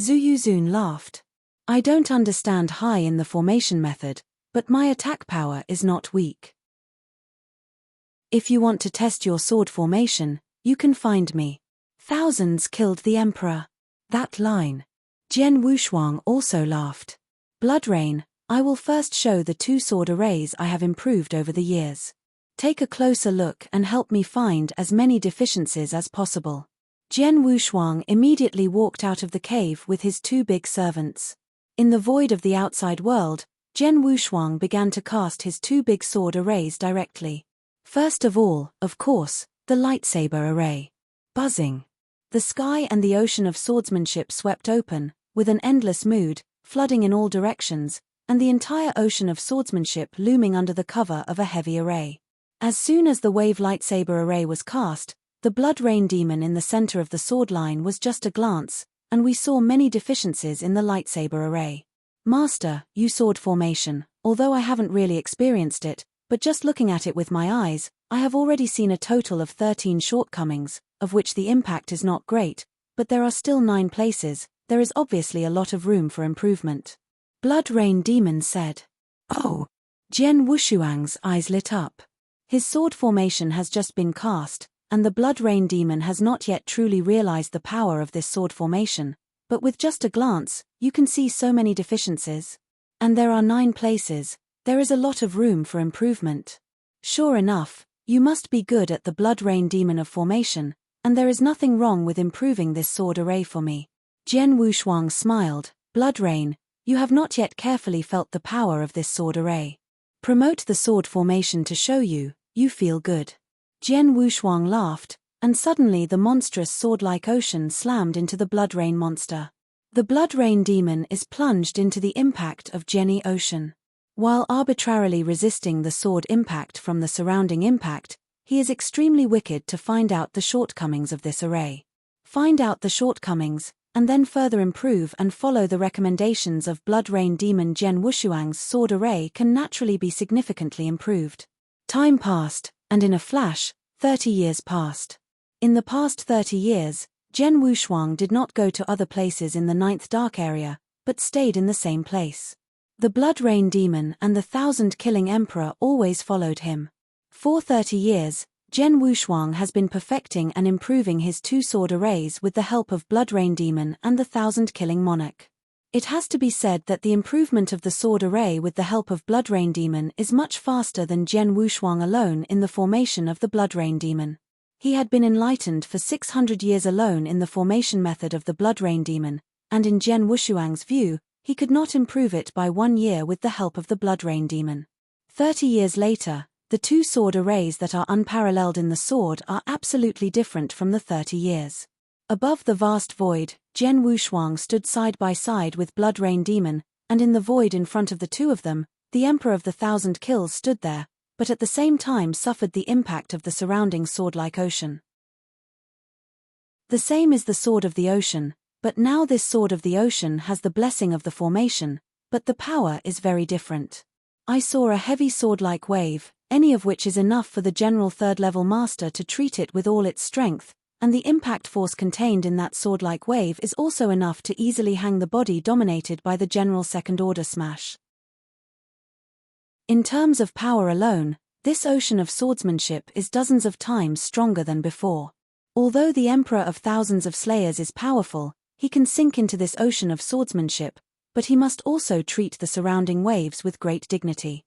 Zhu Yuzun laughed. I don't understand high in the formation method, but my attack power is not weak. If you want to test your sword formation, you can find me. Thousands killed the Emperor. That line. Jian Wushuang also laughed. Blood Rain, I will first show the 2 sword arrays I have improved over the years. Take a closer look and help me find as many deficiencies as possible. Jian Wushuang immediately walked out of the cave with his 2 big servants. In the void of the outside world, Jian Wushuang began to cast his 2 big sword arrays directly. First of all, of course, the lightsaber array. Buzzing. The sky and the ocean of swordsmanship swept open, with an endless mood, flooding in all directions, and the entire ocean of swordsmanship looming under the cover of a heavy array. As soon as the wave lightsaber array was cast, the Blood Rain Demon in the center of the sword line was just a glance, and we saw many deficiencies in the lightsaber array. Master, you sword formation, although I haven't really experienced it, but just looking at it with my eyes, I have already seen a total of 13 shortcomings, of which the impact is not great, but there are still 9 places, there is obviously a lot of room for improvement. Blood Rain Demon said. Oh! Jian Wushuang's eyes lit up. His sword formation has just been cast, and the Blood Rain Demon has not yet truly realized the power of this sword formation, but with just a glance, you can see so many deficiencies. And there are 9 places, There is a lot of room for improvement. Sure enough, you must be good at the Blood Rain Demon of Formation, and there is nothing wrong with improving this sword array for me. Jian Wushuang smiled. Blood Rain, you have not yet carefully felt the power of this sword array. Promote the sword formation to show you, you feel good. Jian Wushuang laughed, and suddenly the monstrous sword-like ocean slammed into the Blood Rain monster. The Blood Rain Demon is plunged into the impact of Jenny Ocean. While arbitrarily resisting the sword impact from the surrounding impact, he is extremely wicked to find out the shortcomings of this array. Find out the shortcomings, and then further improve and follow the recommendations of Blood Rain Demon Jian Wushuang's sword array can naturally be significantly improved. Time passed, and in a flash, 30 years passed. In the past 30 years, Jian Wushuang did not go to other places in the 9th Dark Area, but stayed in the same place. The Blood Rain Demon and the 1,000-killing Emperor always followed him. For 30 years, Jian Wushuang has been perfecting and improving his two sword arrays with the help of Blood Rain Demon and the 1,000-killing Monarch. It has to be said that the improvement of the sword array with the help of Blood Rain Demon is much faster than Jian Wushuang alone in the formation of the Blood Rain Demon. He had been enlightened for 600 years alone in the formation method of the Blood Rain Demon, and in Jian Wushuang's view, he could not improve it by 1 year with the help of the Blood Rain Demon. 30 years later, the two sword arrays that are unparalleled in the sword are absolutely different from the 30 years. Above the vast void, Jian Wushuang stood side by side with Blood Rain Demon, and in the void in front of the two of them, the Emperor of the 1,000 Kills stood there, but at the same time suffered the impact of the surrounding sword-like ocean. The same is the Sword of the Ocean, but now this Sword of the Ocean has the blessing of the formation, but the power is very different. I saw a heavy sword-like wave, any of which is enough for the general third-level master to treat it with all its strength, and the impact force contained in that sword-like wave is also enough to easily hang the body dominated by the general second-order smash. In terms of power alone, this ocean of swordsmanship is dozens of times stronger than before. Although the Emperor of Thousands of Slayers is powerful, he can sink into this ocean of swordsmanship, but he must also treat the surrounding waves with great dignity.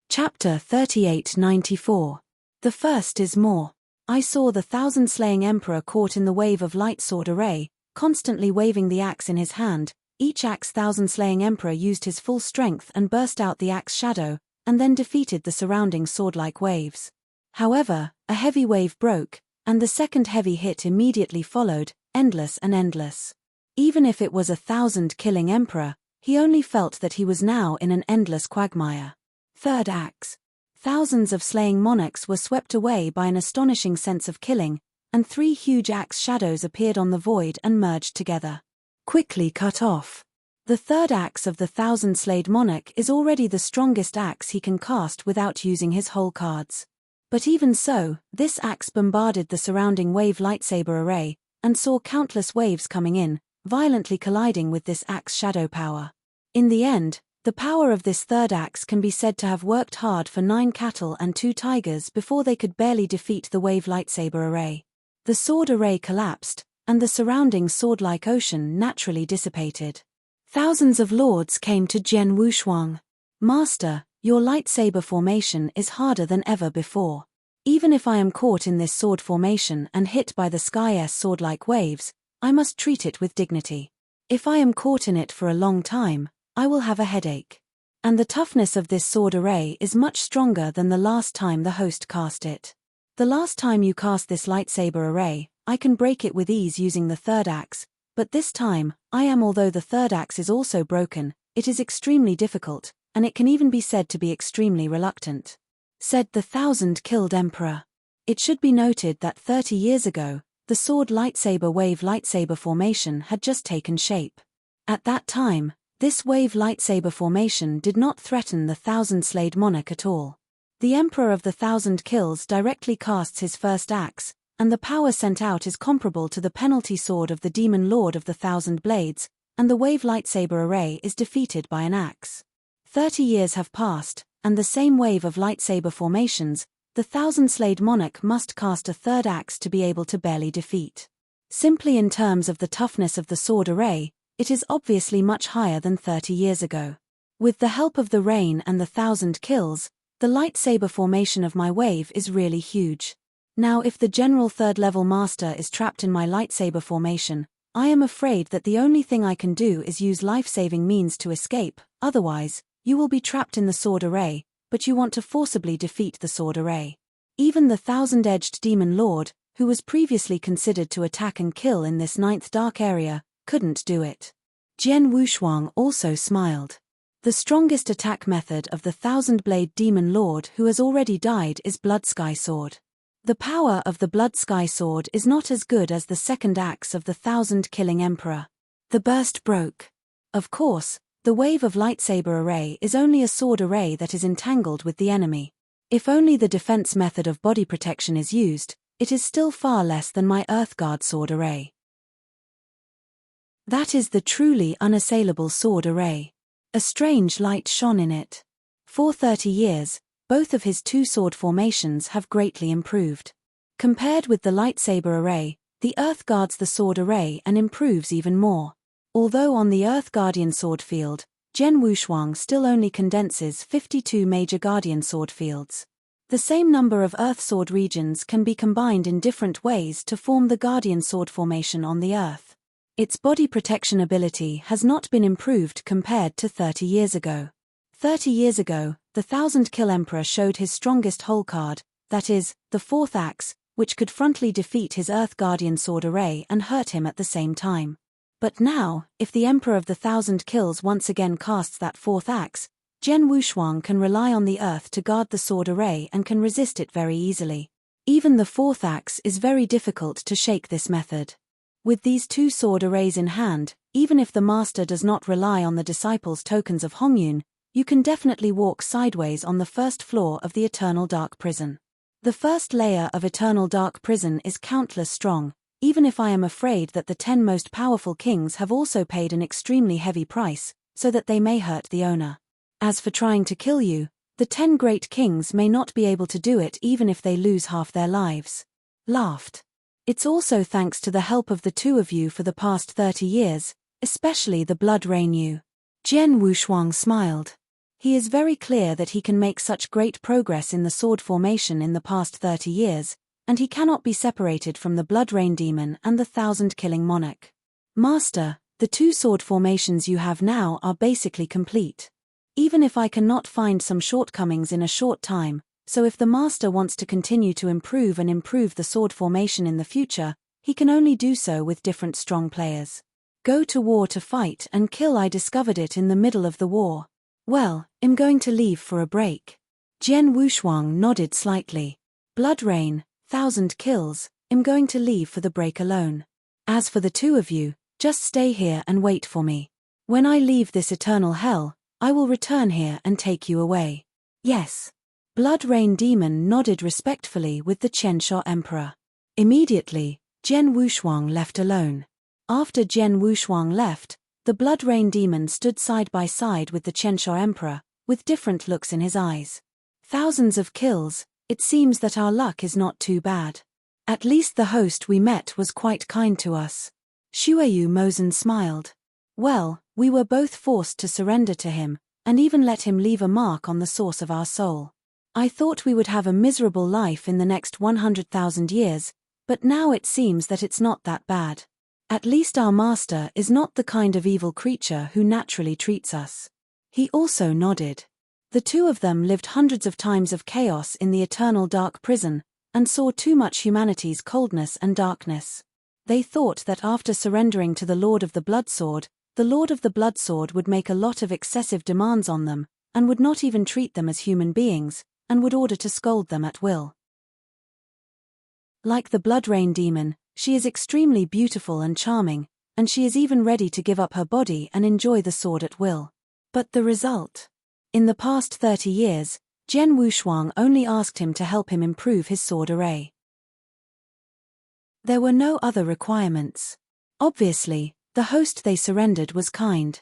Chapter 3894. The first is more. I saw the 1,000-slaying Emperor caught in the wave of light sword array, constantly waving the axe in his hand. Each axe 1,000-slaying Emperor used his full strength and burst out the axe shadow, and then defeated the surrounding sword-like waves. However, a heavy wave broke, and the second heavy hit immediately followed, endless and endless. Even if it was a 1,000-killing Emperor, he only felt that he was now in an endless quagmire. Third axe. Thousands of slaying monarchs were swept away by an astonishing sense of killing, and 3 huge axe shadows appeared on the void and merged together. Quickly cut off. The third axe of the 1,000-slayed monarch is already the strongest axe he can cast without using his whole cards. But even so, this axe bombarded the surrounding wave lightsaber array, and saw countless waves coming in, violently colliding with this axe shadow power. In the end, the power of this third axe can be said to have worked hard for 9 cattle and 2 tigers before they could barely defeat the wave lightsaber array. The sword array collapsed, and the surrounding sword-like ocean naturally dissipated. Thousands of lords came to Jian Wushuang. Master, your lightsaber formation is harder than ever before. Even if I am caught in this sword formation and hit by the sky's sword-like waves, I must treat it with dignity. If I am caught in it for a long time, I will have a headache. And the toughness of this sword array is much stronger than the last time the host cast it. The last time you cast this lightsaber array, I can break it with ease using the third axe, but this time, although the third axe is also broken, it is extremely difficult, and it can even be said to be extremely reluctant. Said the 1,000-killed Emperor. It should be noted that 30 years ago, the sword lightsaber wave lightsaber formation had just taken shape. At that time, this wave lightsaber formation did not threaten the 1,000-slayed monarch at all. The Emperor of the 1,000 Kills directly casts his first axe, and the power sent out is comparable to the penalty sword of the Demon Lord of the 1,000 Blades, and the wave lightsaber array is defeated by an axe. 30 years have passed, and the same wave of lightsaber formations, the 1,000-slayed monarch must cast a third axe to be able to barely defeat. Simply in terms of the toughness of the sword array, it is obviously much higher than 30 years ago. With the help of the rain and the 1,000 kills, the lightsaber formation of my wave is really huge. Now if the general 3rd level master is trapped in my lightsaber formation, I am afraid that the only thing I can do is use life-saving means to escape, otherwise, you will be trapped in the sword array, but you want to forcibly defeat the sword array. Even the 1,000-edged demon lord, who was previously considered to attack and kill in this 9th dark area, couldn't do it. Jian Wushuang also smiled. The strongest attack method of the 1,000-blade demon lord who has already died is Blood Sky Sword. The power of the Blood Sky Sword is not as good as the second axe of the 1,000-killing emperor. The burst broke. Of course, the wave of lightsaber array is only a sword array that is entangled with the enemy. If only the defense method of body protection is used, it is still far less than my Earthguard sword array. That is the truly unassailable sword array. A strange light shone in it. For 30 years, both of his two sword formations have greatly improved. Compared with the lightsaber array, the Earth guards the sword array and improves even more. Although on the Earth Guardian sword field, Jian Wushuang still only condenses 52 major Guardian sword fields. The same number of Earth sword regions can be combined in different ways to form the Guardian sword formation on the Earth. Its body protection ability has not been improved compared to 30 years ago. 30 years ago, the 1,000-kill Emperor showed his strongest hole card, that is, the 4th axe, which could frontally defeat his Earth Guardian sword array and hurt him at the same time. But now, if the Emperor of the 1,000 kills once again casts that 4th axe, Jian Wushuang can rely on the Earth to guard the sword array and can resist it very easily. Even the 4th axe is very difficult to shake this method. With these two sword arrays in hand, even if the master does not rely on the disciples' tokens of Hongyun, you can definitely walk sideways on the first floor of the Eternal Dark Prison. The first layer of Eternal Dark Prison is countless strong, even if I am afraid that the 10 most powerful kings have also paid an extremely heavy price, so that they may hurt the owner. As for trying to kill you, the 10 great kings may not be able to do it even if they lose half their lives. Laughed. It's also thanks to the help of the two of you for the past 30 years, especially the Blood Rain you. Jian Wushuang smiled. He is very clear that he can make such great progress in the sword formation in the past 30 years, and he cannot be separated from the Blood Rain Demon and the 1,000-killing monarch. Master, the two sword formations you have now are basically complete. Even if I cannot find some shortcomings in a short time, so if the master wants to continue to improve the sword formation in the future, he can only do so with different strong players. Go to war to fight and kill. I discovered it in the middle of the war. Well, I'm going to leave for a break. Jian Wushuang nodded slightly. Blood Rain, 1,000 kills, I'm going to leave for the break alone. As for the two of you, just stay here and wait for me. When I leave this eternal hell, I will return here and take you away. Yes. Blood Rain Demon nodded respectfully with the Qiansha Emperor. Immediately, Jian Wushuang left alone. After Jian Wushuang left, the Blood Rain Demon stood side by side with the Qiansha Emperor, with different looks in his eyes. Thousands of kills, it seems that our luck is not too bad. At least the host we met was quite kind to us. Shueyu Mozen smiled. Well, we were both forced to surrender to him, and even let him leave a mark on the source of our soul. I thought we would have a miserable life in the next 100,000 years, but now it seems that it's not that bad. At least our master is not the kind of evil creature who naturally treats us. He also nodded. The two of them lived hundreds of times of chaos in the Eternal Dark Prison, and saw too much humanity's coldness and darkness. They thought that after surrendering to the Lord of the Bloodsword, the Lord of the Bloodsword would make a lot of excessive demands on them, and would not even treat them as human beings, and would order to scold them at will. Like the Blood Rain Demon, she is extremely beautiful and charming, and she is even ready to give up her body and enjoy the sword at will. But the result? In the past 30 years, Jian Wushuang only asked him to help him improve his sword array. There were no other requirements. Obviously, the host they surrendered was kind.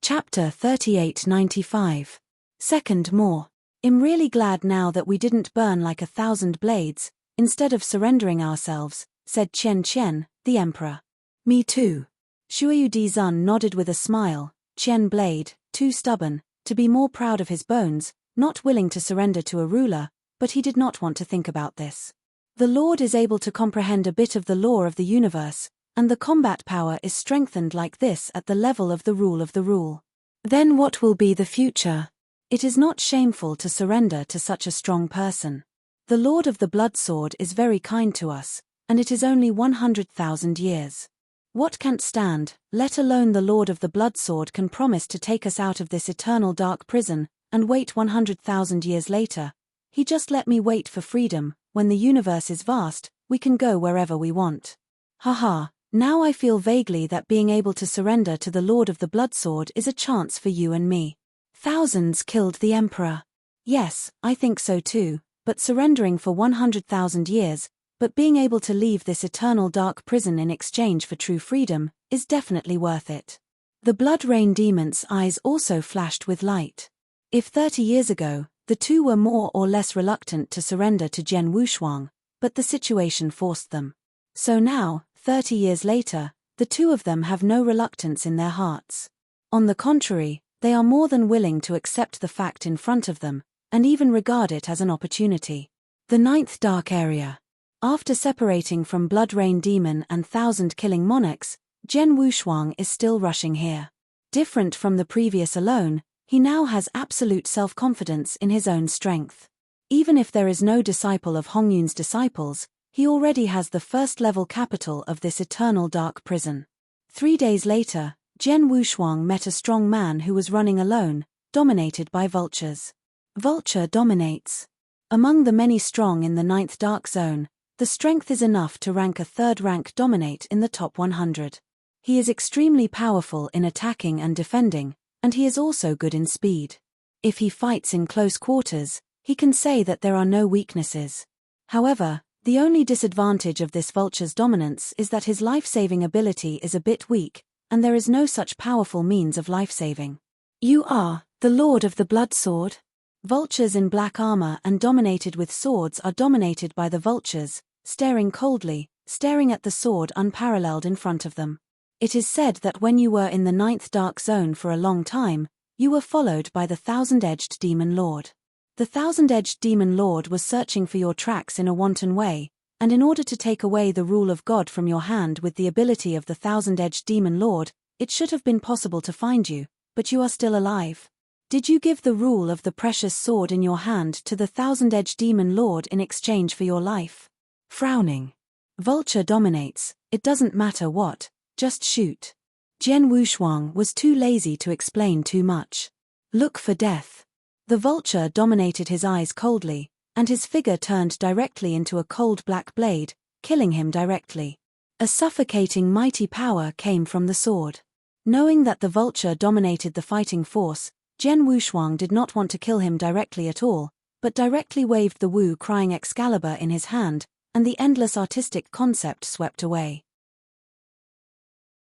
Chapter 3895. Second more. I'm really glad now that we didn't burn like 1,000 blades, instead of surrendering ourselves, said Chen Chen, the emperor. Me too. Shuyu Dizun nodded with a smile. Chen Blade, too stubborn, to be more proud of his bones, not willing to surrender to a ruler, but he did not want to think about this. The Lord is able to comprehend a bit of the law of the universe, and the combat power is strengthened like this at the level of the rule of the rule. Then what will be the future? It is not shameful to surrender to such a strong person. The Lord of the Blood Sword is very kind to us, and it is only 100,000 years. What can't stand, let alone the Lord of the Blood Sword, can promise to take us out of this eternal dark prison, and wait 100,000 years later. He just let me wait for freedom. When the universe is vast, we can go wherever we want. Haha, now I feel vaguely that being able to surrender to the Lord of the Blood Sword is a chance for you and me. Thousands killed the Emperor. Yes, I think so too, but surrendering for 100,000 years, but being able to leave this eternal dark prison in exchange for true freedom, is definitely worth it. The Blood Rain Demon's eyes also flashed with light. If 30 years ago, the two were more or less reluctant to surrender to Jian Wushuang, but the situation forced them. So now, 30 years later, the two of them have no reluctance in their hearts. On the contrary, they are more than willing to accept the fact in front of them, and even regard it as an opportunity. The Ninth Dark Area. After separating from Blood Rain Demon and thousand-killing monarchs, Jian Wushuang is still rushing here. Different from the previous alone, he now has absolute self-confidence in his own strength. Even if there is no disciple of Hongyun's disciples, he already has the first-level capital of this eternal dark prison. 3 days later, Jian Wushuang met a strong man who was running alone, dominated by vultures. Vulture dominates. Among the many strong in the Ninth Dark Zone, the strength is enough to rank a third-rank dominate in the top 100. He is extremely powerful in attacking and defending, and he is also good in speed. If he fights in close quarters, he can say that there are no weaknesses. However, the only disadvantage of this vulture's dominance is that his life-saving ability is a bit weak, and there is no such powerful means of life-saving. You are the Lord of the Blood Sword? Vultures in black armor and dominated with swords are dominated by the vultures, staring coldly, staring at the sword unparalleled in front of them. It is said that when you were in the Ninth Dark Zone for a long time, you were followed by the Thousand-Edged Demon Lord. The Thousand-Edged Demon Lord was searching for your tracks in a wanton way, and in order to take away the rule of God from your hand with the ability of the Thousand-Edged Demon Lord, it should have been possible to find you, but you are still alive. Did you give the rule of the precious sword in your hand to the Thousand-Edged Demon Lord in exchange for your life? Frowning. Vulture dominates, it doesn't matter what, just shoot. Jian Wushuang was too lazy to explain too much. Look for death. The vulture dominated his eyes coldly, and his figure turned directly into a cold black blade, killing him directly. A suffocating mighty power came from the sword. Knowing that the vulture dominated the fighting force, Jian Wushuang did not want to kill him directly at all, but directly waved the Wu-crying Excalibur in his hand, and the endless artistic concept swept away.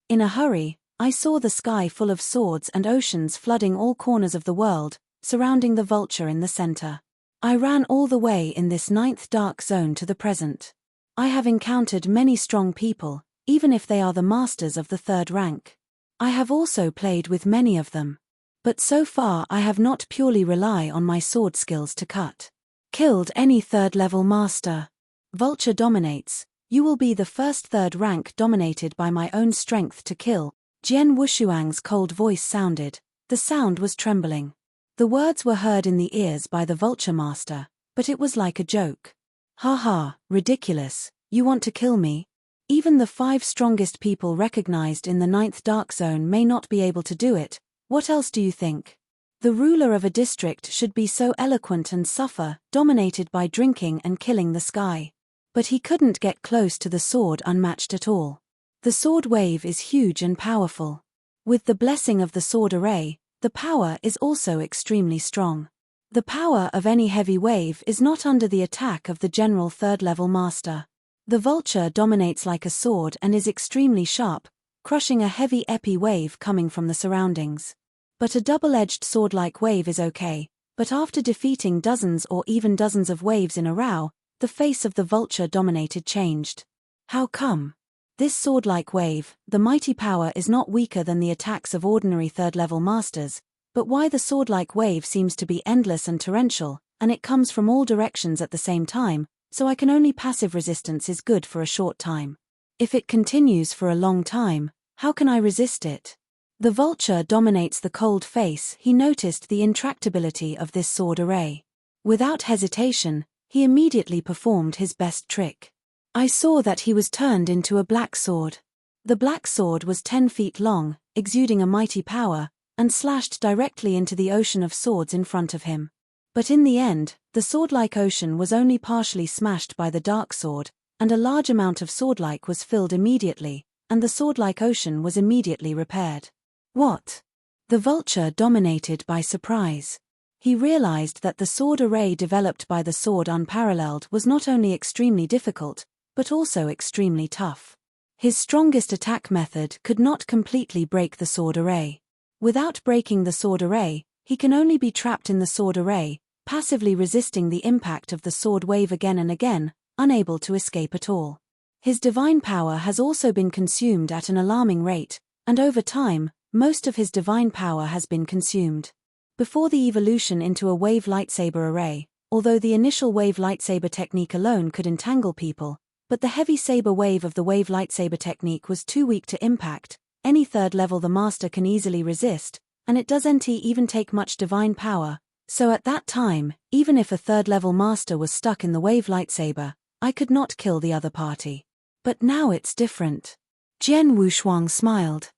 In a hurry, I saw the sky full of swords and oceans flooding all corners of the world, surrounding the vulture in the center. I ran all the way in this Ninth Dark Zone to the present. I have encountered many strong people, even if they are the masters of the third rank. I have also played with many of them. But so far I have not purely rely on my sword skills to cut. Killed any third-level master. Vulture dominates. You will be the first third rank dominated by my own strength to kill. Jian Wushuang's cold voice sounded. The sound was trembling. The words were heard in the ears by the vulture master, but it was like a joke. Ha ha, ridiculous, you want to kill me? Even the 5 strongest people recognized in the Ninth Dark Zone may not be able to do it. What else do you think? The ruler of a district should be so eloquent and suffer, dominated by drinking and killing the sky. But he couldn't get close to the sword unmatched at all. The sword wave is huge and powerful. With the blessing of the sword array, the power is also extremely strong. The power of any heavy wave is not under the attack of the general third-level master. The vulture dominates like a sword and is extremely sharp, crushing a heavy epi wave coming from the surroundings. But a double-edged sword-like wave is okay, but after defeating dozens or even dozens of waves in a row, the face of the vulture dominated changed. How come? This sword-like wave, the mighty power is not weaker than the attacks of ordinary third-level masters, but why the sword-like wave seems to be endless and torrential, and it comes from all directions at the same time, so I can only passive resistance is good for a short time. If it continues for a long time, how can I resist it? The vulture dominates the cold face. He noticed the intractability of this sword array. Without hesitation, he immediately performed his best trick. I saw that he was turned into a black sword. The black sword was 10 feet long, exuding a mighty power, and slashed directly into the ocean of swords in front of him. But in the end, the sword-like ocean was only partially smashed by the dark sword, and a large amount of sword-like was filled immediately, and the sword-like ocean was immediately repaired. What? The vulture dominated by surprise. He realized that the sword array developed by the sword unparalleled was not only extremely difficult, but also extremely tough. His strongest attack method could not completely break the sword array. Without breaking the sword array, he can only be trapped in the sword array, passively resisting the impact of the sword wave again and again, unable to escape at all. His divine power has also been consumed at an alarming rate, and over time, most of his divine power has been consumed. Before the evolution into a wave lightsaber array, although the initial wave lightsaber technique alone could entangle people, but the heavy saber wave of the wave lightsaber technique was too weak to impact, any third level the master can easily resist, and it doesn't even take much divine power, so at that time, even if a third level master was stuck in the wave lightsaber, I could not kill the other party. But now it's different. Jian Wushuang smiled.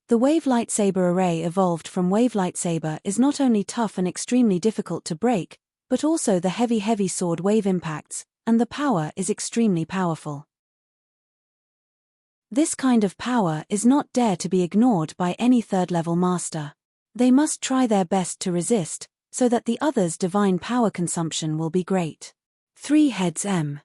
The wave lightsaber array evolved from wave lightsaber is not only tough and extremely difficult to break, but also the heavy sword wave impacts, and the power is extremely powerful. This kind of power is not dare to be ignored by any third-level master. They must try their best to resist, so that the other's divine power consumption will be great. 3 heads M.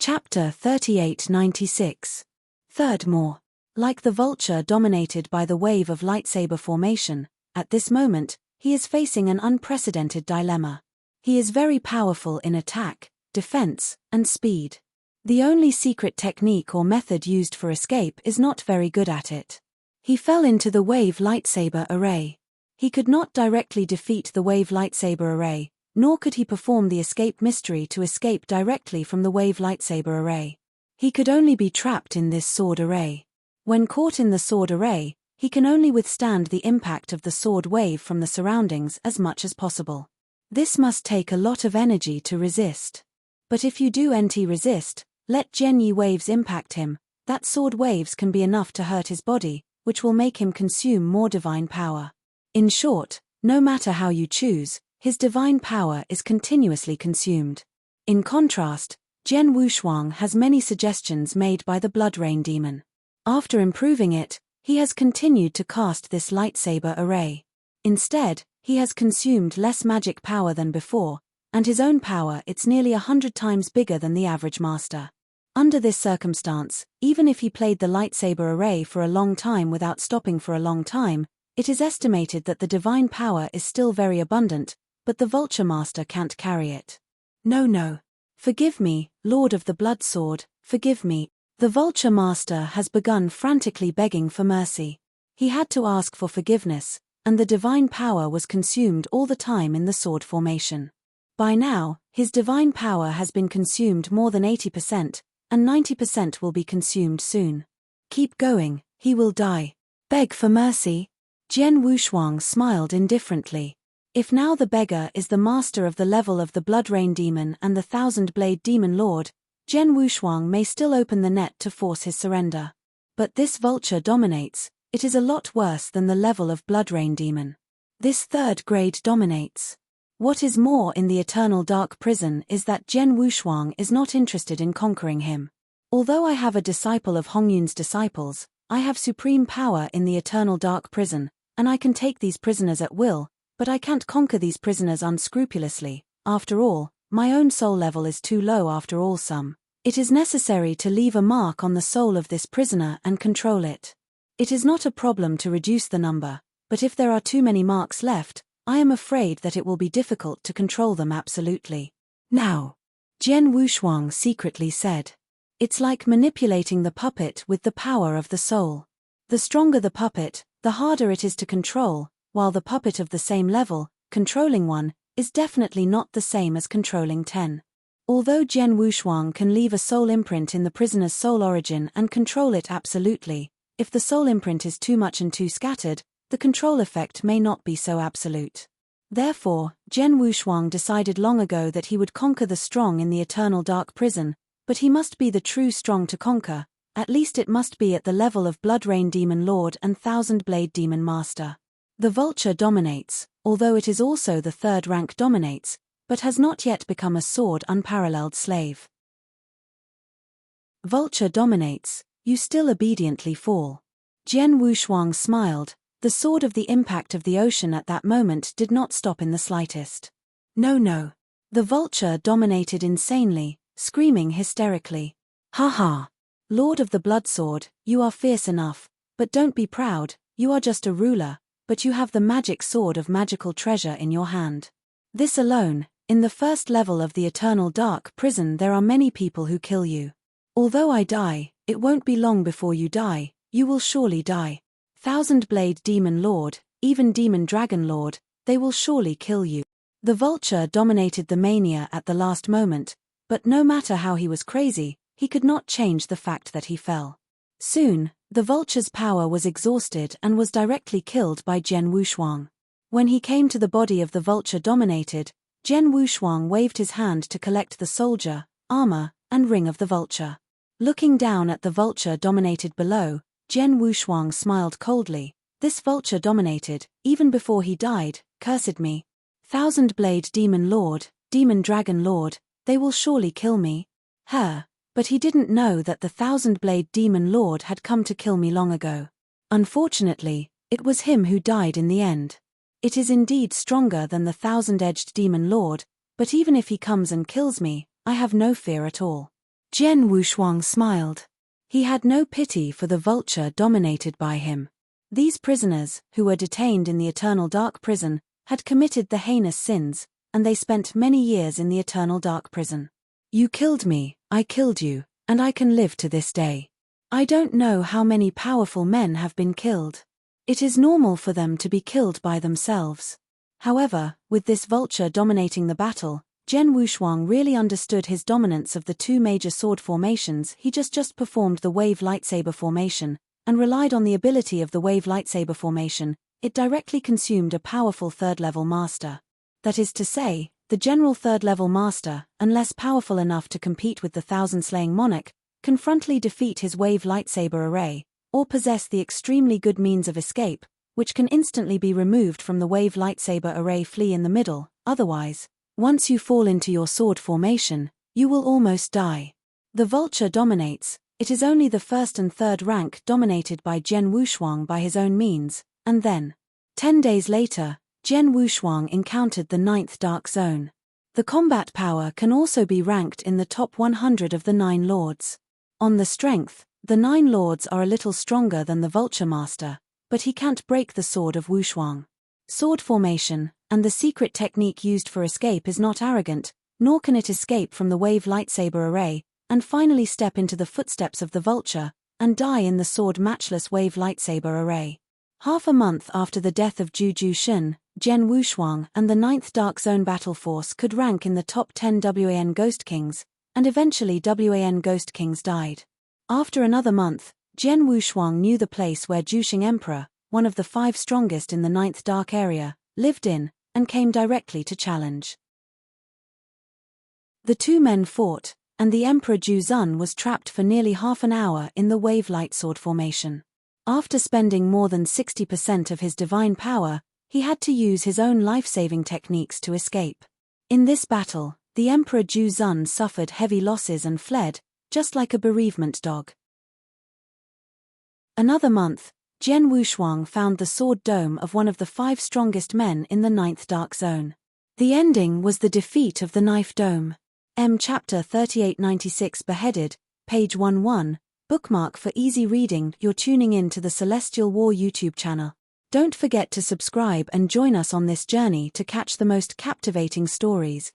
Chapter 3896. Third more. Like the vulture dominated by the wave of lightsaber formation, at this moment, he is facing an unprecedented dilemma. He is very powerful in attack, defense, and speed. The only secret technique or method used for escape is not very good at it. He fell into the wave lightsaber array. He could not directly defeat the wave lightsaber array, nor could he perform the escape mystery to escape directly from the wave lightsaber array. He could only be trapped in this sword array. When caught in the sword array, he can only withstand the impact of the sword wave from the surroundings as much as possible. This must take a lot of energy to resist. But if you do resist, let Genyi waves impact him, that sword waves can be enough to hurt his body, which will make him consume more divine power. In short, no matter how you choose, his divine power is continuously consumed. In contrast, Jian Wushuang has many suggestions made by the Blood Rain demon. After improving it, he has continued to cast this lightsaber array. Instead, he has consumed less magic power than before, and his own power it's nearly 100 times bigger than the average master. Under this circumstance, even if he played the lightsaber array for a long time without stopping for a long time, it is estimated that the divine power is still very abundant, but the vulture master can't carry it. No. Forgive me, Lord of the Blood Sword, forgive me. The vulture master has begun frantically begging for mercy. He had to ask for forgiveness, and the divine power was consumed all the time in the sword formation. By now, his divine power has been consumed more than 80%, and 90% will be consumed soon. Keep going, he will die. Beg for mercy? Jian Wushuang smiled indifferently. If now the beggar is the master of the level of the Blood Rain demon and the Thousand-Blade demon lord, Jian Wushuang may still open the net to force his surrender. But this vulture dominates. It is a lot worse than the level of Blood Rain demon. This third grade dominates. What is more in the eternal dark prison is that Jian Wushuang is not interested in conquering him. Although I have a disciple of Hongyun's disciples, I have supreme power in the eternal dark prison, and I can take these prisoners at will, but I can't conquer these prisoners unscrupulously. After all, my own soul level is too low after all some. It is necessary to leave a mark on the soul of this prisoner and control it. It is not a problem to reduce the number, but if there are too many marks left, I am afraid that it will be difficult to control them absolutely. Now, Jian Wushuang secretly said. It's like manipulating the puppet with the power of the soul. The stronger the puppet, the harder it is to control, while the puppet of the same level, controlling one, is definitely not the same as controlling 10. Although Jian Wushuang can leave a soul imprint in the prisoner's soul origin and control it absolutely, if the soul imprint is too much and too scattered, the control effect may not be so absolute. Therefore, Jian Wushuang decided long ago that he would conquer the strong in the eternal dark prison, but he must be the true strong to conquer, at least it must be at the level of Blood Rain Demon Lord and Thousand Blade Demon Master. The vulture dominates, although it is also the third rank dominates, but has not yet become a sword unparalleled slave. Vulture dominates, you still obediently fall. Jian Wushuang smiled. The sword of the impact of the ocean at that moment did not stop in the slightest. No. The vulture dominated insanely, screaming hysterically. Ha ha! Lord of the Blood Sword, you are fierce enough, but don't be proud, you are just a ruler, but you have the magic sword of magical treasure in your hand. This alone, in the first level of the eternal dark prison there are many people who kill you. Although I die, it won't be long before you die, you will surely die. Thousand Blade Demon Lord, even Demon Dragon Lord, they will surely kill you. The vulture dominated the mania at the last moment, but no matter how he was crazy, he could not change the fact that he fell. Soon, the vulture's power was exhausted and was directly killed by Jian Wushuang. When he came to the body of the vulture dominated, Jian Wushuang waved his hand to collect the soldier, armor, and ring of the vulture. Looking down at the vulture dominated below, Jian Wushuang smiled coldly. This vulture dominated, even before he died, cursed me. Thousand Blade Demon Lord, Demon Dragon Lord, they will surely kill me. But he didn't know that the Thousand Blade Demon Lord had come to kill me long ago. Unfortunately, it was him who died in the end. It is indeed stronger than the Thousand-Edged Demon Lord, but even if he comes and kills me, I have no fear at all. Jian Wushuang smiled. He had no pity for the vulture dominated by him. These prisoners, who were detained in the eternal dark prison, had committed the heinous sins, and they spent many years in the eternal dark prison. You killed me, I killed you, and I can live to this day. I don't know how many powerful men have been killed. It is normal for them to be killed by themselves. However, with this vulture dominating the battle, Jian Wushuang really understood his dominance of the two major sword formations. He just performed the wave lightsaber formation, and relied on the ability of the wave lightsaber formation. It directly consumed a powerful third-level master. That is to say, the general third-level master, unless powerful enough to compete with the thousand-slaying monarch, can frontally defeat his wave lightsaber array, or possess the extremely good means of escape, which can instantly be removed from the wave lightsaber array flee in the middle. Otherwise, once you fall into your sword formation, you will almost die. The vulture dominates. It is only the first and third rank dominated by Jian Wushuang by his own means, and then, 10 days later, Jian Wushuang encountered the 9th Dark Zone. The combat power can also be ranked in the top 100 of the 9 lords. On the strength, the 9 lords are a little stronger than the vulture master, but he can't break the sword of Wushuang. Sword formation, and the secret technique used for escape is not arrogant, nor can it escape from the wave lightsaber array, and finally step into the footsteps of the vulture, and die in the sword matchless wave lightsaber array. Half a month after the death of Zhu Jushin, Jian Wushuang and the 9th Dark Zone battle force could rank in the top 10 WAN Ghost Kings, and eventually WAN Ghost Kings died. After another month, Jian Wushuang knew the place where Jushing Emperor, one of the 5 strongest in the 9th Dark Area, lived in, and came directly to challenge. The two men fought, and the Emperor Juzun was trapped for nearly half an hour in the wave light sword formation. After spending more than 60% of his divine power, he had to use his own life-saving techniques to escape. In this battle, the Emperor Juzun suffered heavy losses and fled, just like a bereavement dog. Another month, Jian Wushuang found the sword dome of one of the 5 strongest men in the 9th Dark Zone. The ending was the defeat of the Knife Dome. Chapter 3896 Beheaded, page 11, bookmark for easy reading. You're tuning in to the Celestial War YouTube channel. Don't forget to subscribe and join us on this journey to catch the most captivating stories.